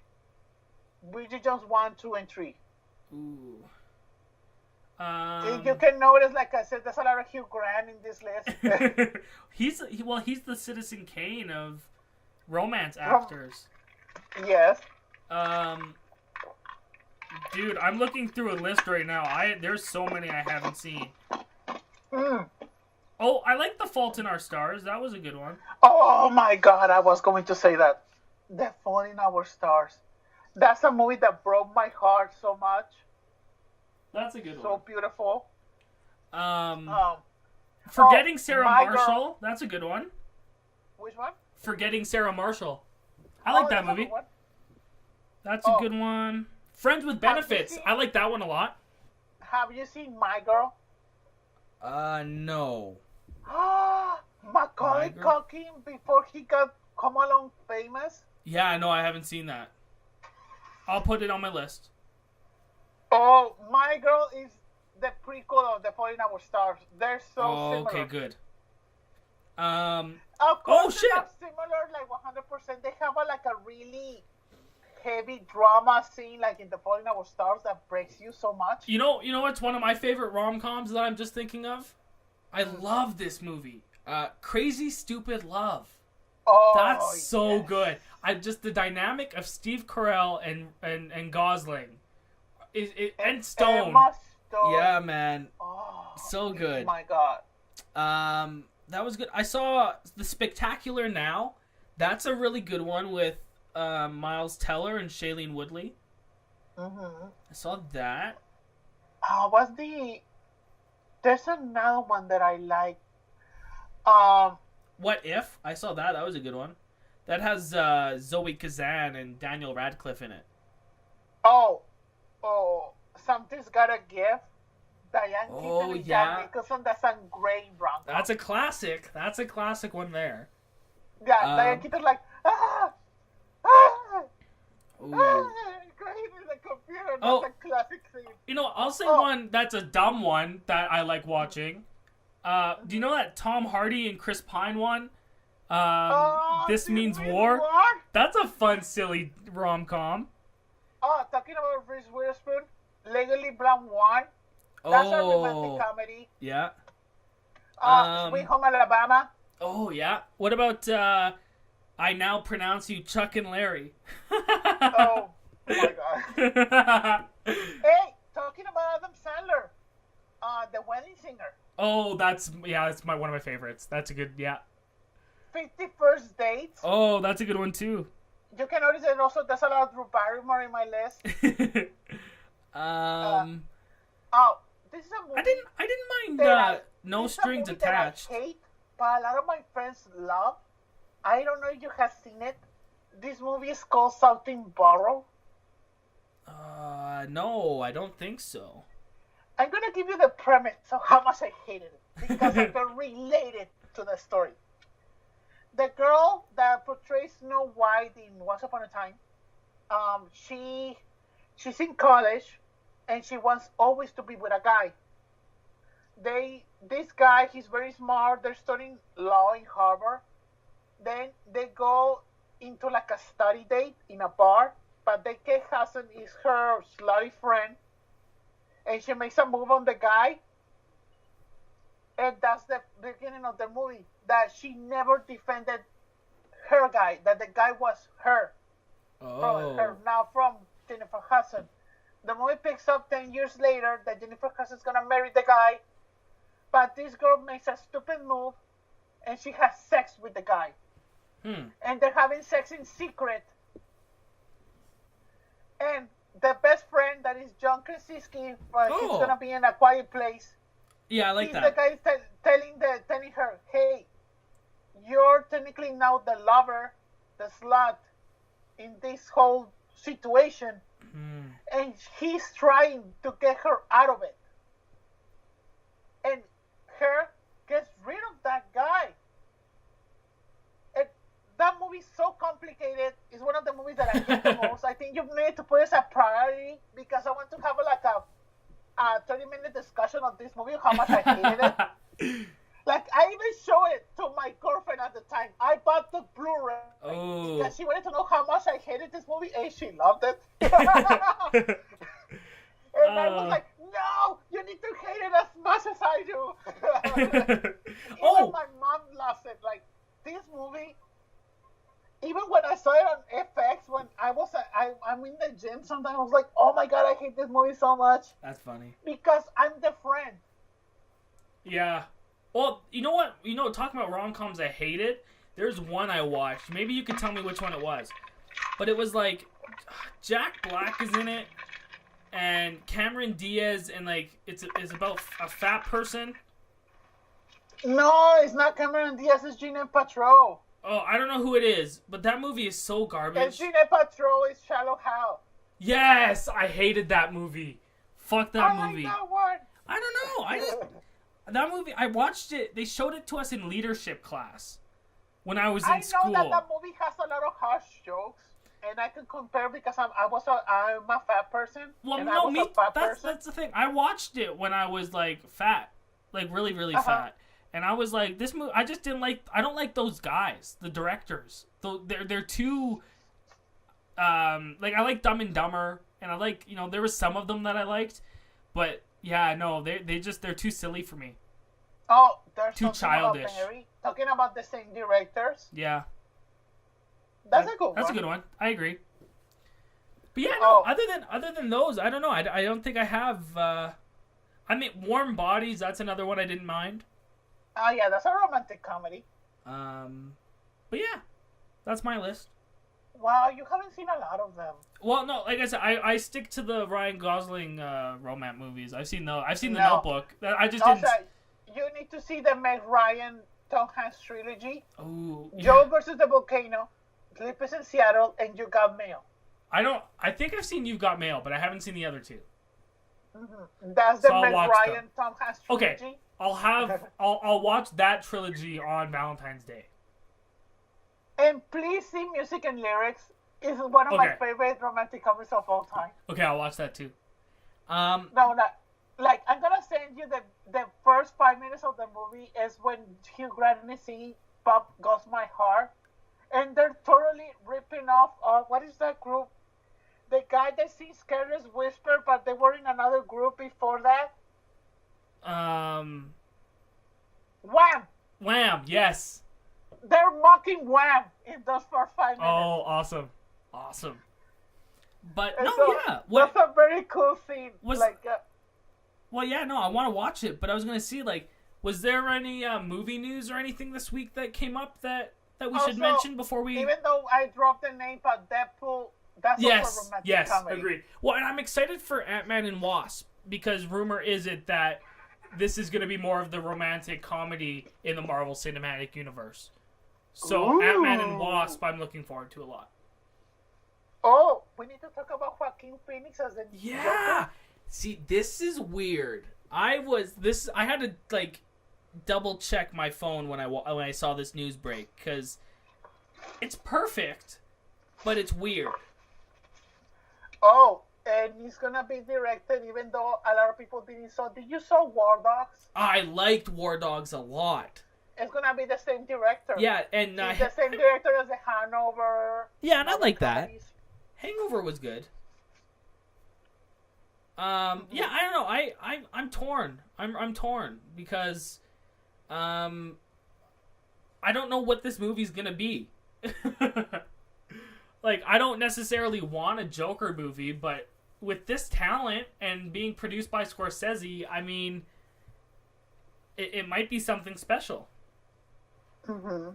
Bridget Jones 1, 2, and 3. Ooh. You can notice, like I said, there's a lot of Hugh Grant in this list. he's the Citizen Kane of romance actors. Yes. Dude, I'm looking through a list right now. There's so many I haven't seen. Oh, I like The Fault in Our Stars. That was a good one. Oh my God, I was going to say that. The Fault in Our Stars. That's a movie that broke my heart so much. That's a good one. So beautiful. Forgetting Sarah My Marshall. Girl. That's a good one. Which one? Forgetting Sarah Marshall. I like that movie. That's a good one. Friends with Benefits. I like that one a lot. Have you seen My Girl? No. Macaulay Culkin before he got come along famous. Yeah, no, I haven't seen that. I'll put it on my list. Oh, My Girl is the prequel of The Fault in Our Stars. They're so Oh, similar. okay, good. Of Oh course, shit! they're not similar, like 100%. They have like a really heavy drama scene, like in The Fault in Our Stars, that breaks you so much. You know what's one of my favorite rom-coms that I'm just thinking of? I love this movie. Crazy Stupid Love. Oh, That's so yes. good. I just the dynamic of Steve Carell and Gosling, and Stone. Emma Stone. Yeah, man, Oh, so good. my God. That was good. I saw The Spectacular Now. That's a really good one with Miles Teller and Shailene Woodley. Mm-hmm. I saw that. There's another one that I like. What If? I saw that. That was a good one. That has Zoe Kazan and Daniel Radcliffe in it. Oh, Something's Gotta Give. Diane Oh, Keaton and yeah. Jack Nicholson. That's a great rom-com. That's a classic. That's a classic one there. Yeah, Diane Keaton like, Ooh. crying in the computer. That's a classic scene. You know, I'll say one that's a dumb one that I like watching. Do you know that Tom Hardy and Chris Pine one? This Means War? That's a fun, silly rom-com. Oh, talking about Reese Witherspoon, Legally Blonde 1. That's a romantic comedy. Yeah. Sweet Home Alabama. Oh, yeah. What about I Now Pronounce You Chuck and Larry? Oh my God. Hey, talking about Adam Sandler, The Wedding Singer. Oh, that's one of my favorites. That's a good, yeah. 51st Dates. Oh, that's a good one too. You can notice that also there's a lot of Drew Barrymore in my list. This is a movie. I didn't mind No Strings Attached. That I hate, but a lot of my friends love. I don't know if you have seen it. This movie is called Something Borrow. No, I don't think so. I'm gonna give you the premise of how much I hated it because I felt related to the story. The girl that portrays Snow White in Once Upon a Time, she's in college, and she wants always to be with a guy. This guy, he's very smart. They're studying law in Harvard. Then they go into like a study date in a bar, but the Kate Hudson is her slutty friend, and she makes a move on the guy, and that's the beginning of the movie. That she never defended her guy, that the guy was her. From Jennifer Hudson. The movie picks up 10 years later that Jennifer Hudson's gonna marry the guy, but this girl makes a stupid move, and she has sex with the guy. And they're having sex in secret. And the best friend, that is John Krasinski, he's gonna be in A Quiet Place. Yeah, I like he's that. The guy telling her, hey, you're technically now the lover, the slut in this whole situation. And he's trying to get her out of it. And her gets rid of that guy. And that movie's so complicated. It's one of the movies that I hate the most. I think you need to put it as a priority because I want to have like a 30-minute discussion of this movie, how much I hated it. Like, I even showed it to my girlfriend at the time. I bought the Blu-ray because she wanted to know how much I hated this movie, and she loved it. And I was like, no, you need to hate it as much as I do. Even my mom loves it. Like, this movie, even when I saw it on FX, when I'm in the gym sometimes, I was like, oh my God, I hate this movie so much. That's funny. Because I'm the friend. Yeah. Well, you know what? Talking about rom-coms I hated, there's one I watched. Maybe you could tell me which one it was. But it was like, Jack Black is in it, and Cameron Diaz, and like, it's about a fat person. No, it's not Cameron Diaz, it's Gina Patrol. Oh, I don't know who it is, but that movie is so garbage. And Gina Patrol is Shallow Hal. Yes, I hated that movie. Fuck that movie. Like that one. I don't know. That movie, I watched it. They showed it to us in leadership class when I was in school. I know that movie has a lot of harsh jokes. and I can compare because I'm a fat person. Well, and no, I was a fat person. that's the thing. I watched it when I was like fat, like really, really fat, and I was like, this movie. I just didn't like. I don't like those guys, the directors. They're too. Like I like Dumb and Dumber, and I like there was some of them that I liked, but yeah, no, they're too silly for me. Oh, there's too childish. Talking about the same directors. Yeah. That's a good one. That's a good one. I agree. But yeah, no. Other than those, I don't know. I don't think I have. I mean, Warm Bodies. That's another one I didn't mind. Oh yeah, that's a romantic comedy. But yeah, that's my list. Wow, you haven't seen a lot of them. Well, no, like I said, I stick to the Ryan Gosling romance movies. I've seen the Notebook. I just didn't. You need to see the Meg Ryan Tom Hanks trilogy. Oh, yeah. Joe versus the Volcano, Sleepless in Seattle, and You Got Mail. I think I've seen You've Got Mail, but I haven't seen the other two. Mm-hmm. That's the Meg Ryan Tom Hanks trilogy. Okay, I'll watch that trilogy on Valentine's Day. And please see Music and Lyrics. It's one of my favorite romantic comedies of all time. Okay, I'll watch that too. No, like I'm gonna send you the first 5 minutes of the movie is when Hugh Grant is singing "Pop Goes My Heart," and they're totally ripping off. What is that group? The guy that sings "Careless Whisper," but they were in another group before that. Wham! Wham! Yes. They're mocking Wham in those first 5 minutes. Oh, awesome. But and no, so, yeah. That's a very cool scene. Well, yeah, no, I want to watch it, but I was gonna see was there any movie news or anything this week that came up that we should mention before we? Even though I dropped the name, but Deadpool, that's also romantic comedy. Agreed. Well, and I'm excited for Ant-Man and Wasp because rumor is it that this is gonna be more of the romantic comedy in the Marvel Cinematic Universe. So Ant-Man and Wasp, I'm looking forward to a lot. Oh, we need to talk about Joaquin Phoenix as a Joker. See, this is weird. I had to double check my phone when I saw this news break because it's perfect, but it's weird. Oh, and he's gonna be directed, even though a lot of people didn't saw. Did you saw War Dogs? I liked War Dogs a lot. It's gonna be the same director. Yeah, and he's the same director as The Hangover. Yeah, and I like that. Hangover was good. Yeah, I don't know. I'm torn. I'm torn because I don't know what this movie's gonna be. I don't necessarily want a Joker movie, but with this talent and being produced by Scorsese, I mean, it might be something special. Mm-hmm.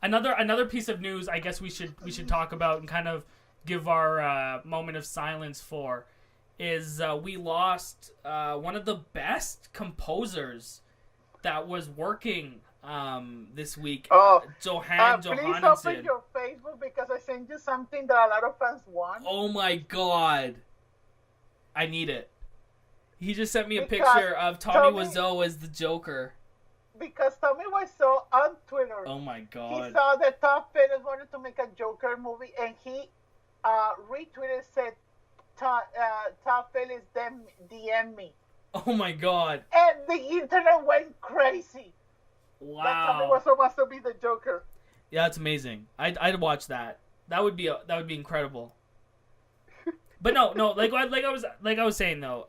Another piece of news I guess we should talk about and kind of give our moment of silence for is we lost one of the best composers that was working this week. Johannesson. Please open your Facebook because I sent you something that a lot of fans want. Oh my god. I need it. He just sent me a picture of Tommy Wiseau as the Joker. Because Tommy Wiseau on Twitter. Oh my god. He saw that Todd Phillips wanted to make a Joker movie and he retweeted said Todd Phillips DM me. Oh my god. And the internet went crazy. Wow. That Tommy Wiseau wants to be the Joker. Yeah, that's amazing. I'd watch that. That would be incredible. But no, like I was saying though,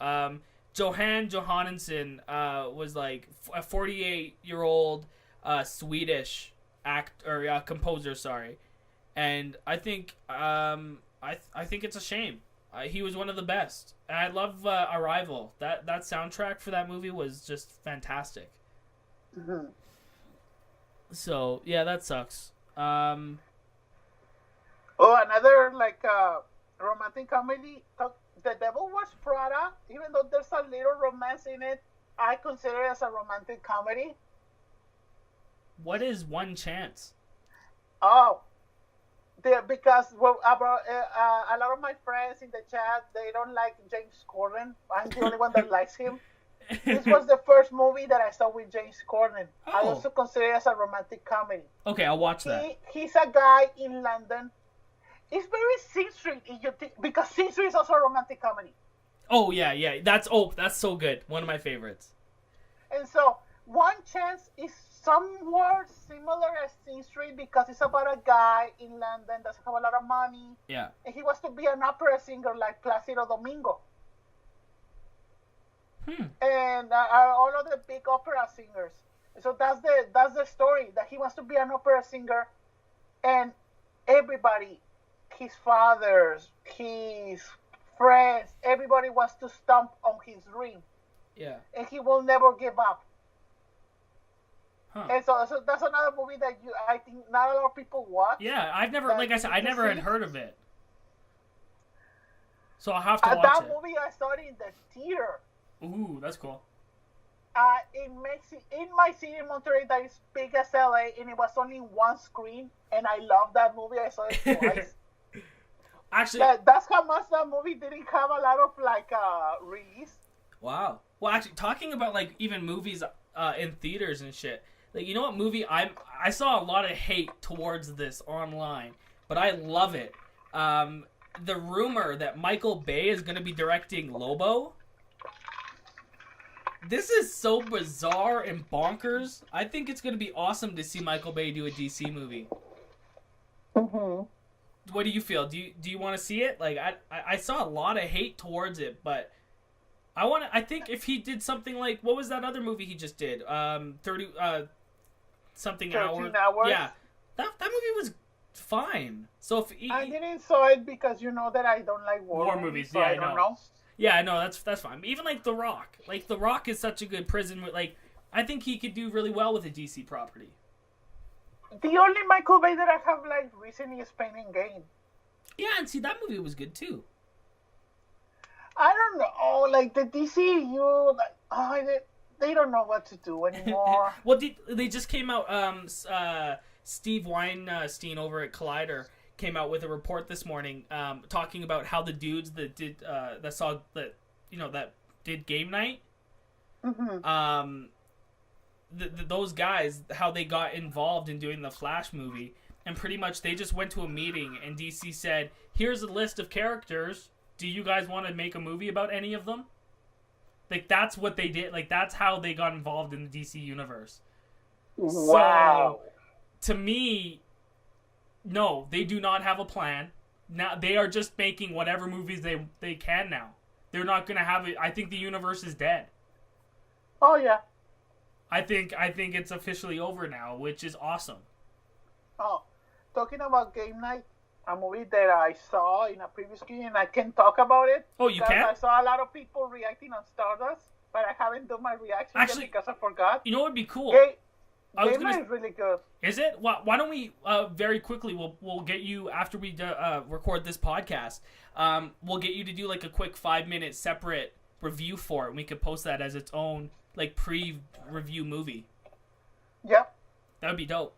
Johannesson was a 48-year-old Swedish composer, sorry, and I think I think it's a shame. He was one of the best. And I love Arrival. That soundtrack for that movie was just fantastic. Mm-hmm. So yeah, that sucks. Another romantic comedy. The Devil Wears Prada, even though there's a little romance in it, I consider it as a romantic comedy. What is One Chance? Oh, because a lot of my friends in the chat, they don't like James Corden. I'm the only one that likes him. This was the first movie that I saw with James Corden. I also consider it as a romantic comedy. Okay, I'll watch that. He's a guy in London it's very Sin Street because Sin Street is also a romantic comedy. Oh yeah. That's so good. One of my favorites. And so One Chance is somewhat similar as Sin Street because it's about a guy in London that have a lot of money. Yeah. And he wants to be an opera singer like Placido Domingo. And all of the big opera singers. So that's the story, that he wants to be an opera singer, and everybody, his fathers, his friends, everybody wants to stomp on his dream. Yeah. And he will never give up. Huh. And so that's another movie that I think not a lot of people watch. Yeah, I've never, like I said, I never had heard of it. So I'll have to watch that it. movie I saw it in the theater. Ooh, that's cool. In my city, Monterrey, that is big as LA, and it was only one screen, and I love that movie. I saw it twice. Actually, that's how much that movie didn't have a lot of release. Wow. Well, actually, talking about like even movies in theaters and shit. Like, you know what movie I saw a lot of hate towards this online, but I love it. The rumor that Michael Bay is going to be directing Lobo. This is so bizarre and bonkers. I think it's going to be awesome to see Michael Bay do a DC movie. Mm-hmm. What do you feel? Do you want to see it? Like, I saw a lot of hate towards it, but I think if he did something like, what was that other movie he just did? 13 hours. Yeah. That movie was fine. So if I didn't saw it because you know that I don't like war movies. So yeah, I don't know. Yeah, no, that's fine. Even like The Rock. Like, The Rock is such a good prison. Like, I think he could do really well with a DC property. The only Michael Bay that I have like recently is Pain and Gain. Yeah, and see, that movie was good too. I don't know, like the DCU, they don't know what to do anymore. Well, they just came out. Steve Weinstein over at Collider came out with a report this morning, talking about how the dudes that did that did Game Night, Mm-hmm. Those guys, how they got involved in doing the Flash movie, and pretty much they just went to a meeting and DC said, "Here's a list of characters. Do you guys want to make a movie about any of them?" Like, that's what they did. Like, that's how they got involved in the DC universe. Wow. So, to me, no, they do not have a plan. Now they are just making whatever movies they can now. They're not going to have it. I think the universe is dead. Oh yeah. I think it's officially over now, which is awesome. Oh, talking about Game Night, a movie that I saw in a previous screen, and I can talk about it. Oh, you can? I saw a lot of people reacting on Stardust, but I haven't done my reaction yet because I forgot. You know what would be cool? Game Night is really good. Is it? Why don't we very quickly? We'll get you after we record this podcast. We'll get you to do like a quick 5-minute separate review for it, and we could post that as its own like pre-review movie. Yep. That would be dope.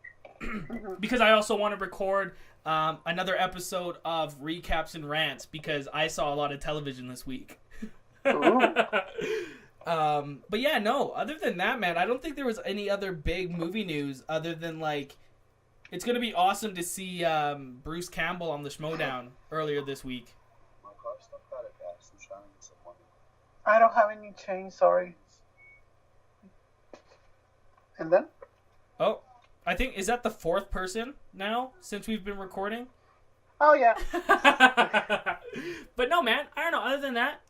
Because I also want to record another episode of recaps and rants because I saw a lot of television this week. But yeah, no. Other than that, man, I don't think there was any other big movie news other than like it's gonna be awesome to see Bruce Campbell on the Schmodown earlier this week. My car's stuck out of gas. I'm trying to get some money. I don't have any change, sorry. And then? Oh, I think, is that the 4th person now since we've been recording? Oh, yeah. But no, man, I don't know. Other than that,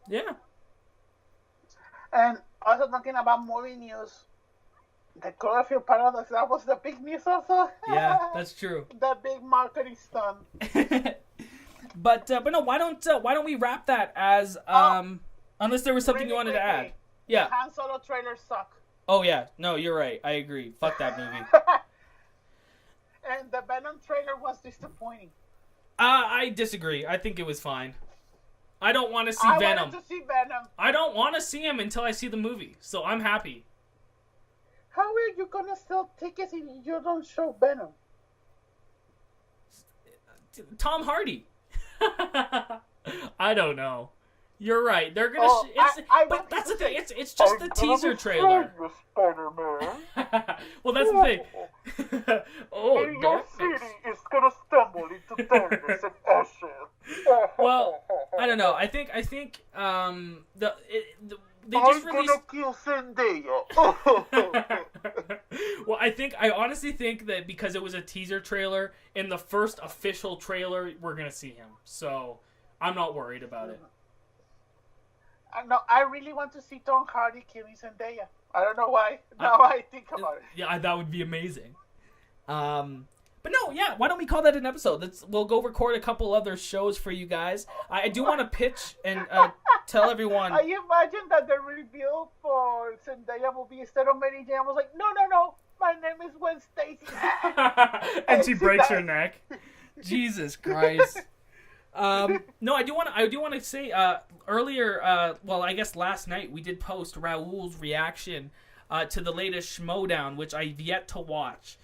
yeah. And also talking about movie news, the Cloverfield Paradox, that was the big news also. Yeah, that's true. The big marketing stunt. But no, why don't we wrap that as unless there was something really you wanted to quickly, add? Yeah. The Han Solo trailers suck. Oh yeah, no, you're right. I agree. Fuck that movie. And the Venom trailer was disappointing. I disagree. I think it was fine. I don't want to see Venom. I wanted to see Venom. I don't want to see him until I see the movie, so I'm happy. How are you gonna sell tickets if you don't show Venom? Tom Hardy. I don't know. You're right. They're gonna. But that's the thing. It's just the teaser trailer. Spider-Man. Well, that's the thing. Oh, in your city is Well, I don't know. I think they just released. I'm gonna kill Zendaya. Well, I honestly think that because it was a teaser trailer, in the first official trailer, we're gonna see him. So I'm not worried about it. No, I really want to see Tom Hardy killing Zendaya. I don't know why. Now I think about it. Yeah, that would be amazing. But no, yeah. Why don't we call that an episode? We'll go record a couple other shows for you guys. I do want to pitch and tell everyone. I imagine that the reveal for Zendaya will be instead of Mary Jane. I was like, no. My name is Gwen Stacy. And she breaks her neck. Jesus Christ. No, I do want to say earlier. Well, I guess last night we did post Raul's reaction to the latest Schmodown, which I've yet to watch.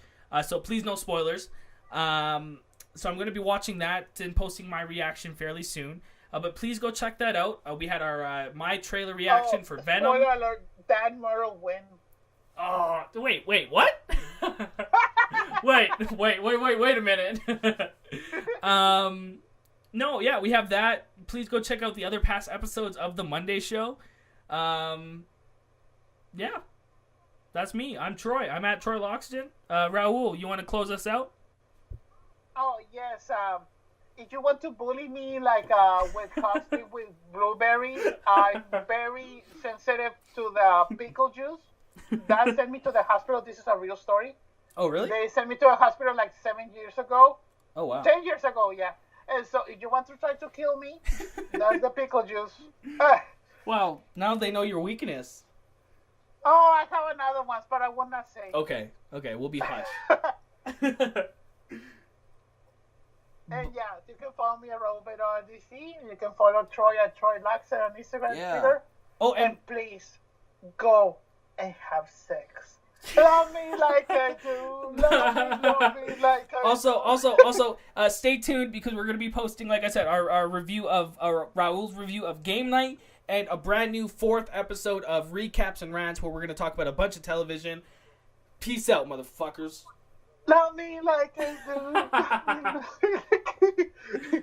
So please, no spoilers. So I'm going to be watching that and posting my reaction fairly soon. But please go check that out. We had our my trailer reaction for Venom. Spoiler alert: Dan Murrow win. Oh, wait, what? wait a minute. No, yeah, we have that. Please go check out the other past episodes of the Monday show. Yeah. That's me. I'm Troy. I'm at Troy Loxton. Raul, you want to close us out? Oh, yes. If you want to bully me with coffee with blueberries, I'm very sensitive to the pickle juice. That sent me to the hospital. This is a real story. Oh, really? They sent me to a hospital 7 years ago. Oh, wow. 10 years ago, yeah. And so if you want to try to kill me, that's the pickle juice. Well, now they know your weakness. Oh, I have another one, but I will not say. Okay, we'll be hush. And yeah, you can follow me at Roberto DC. You can follow Troy at Troy Laxer on Instagram, Twitter. Oh, and please go and have sex. Love me like I do. Love me like I do. Also, stay tuned because we're gonna be posting, like I said, our review of Raul's review of Game Night and a brand new 4th episode of Recaps and Rants where we're gonna talk about a bunch of television. Peace out, motherfuckers. Love me like I do.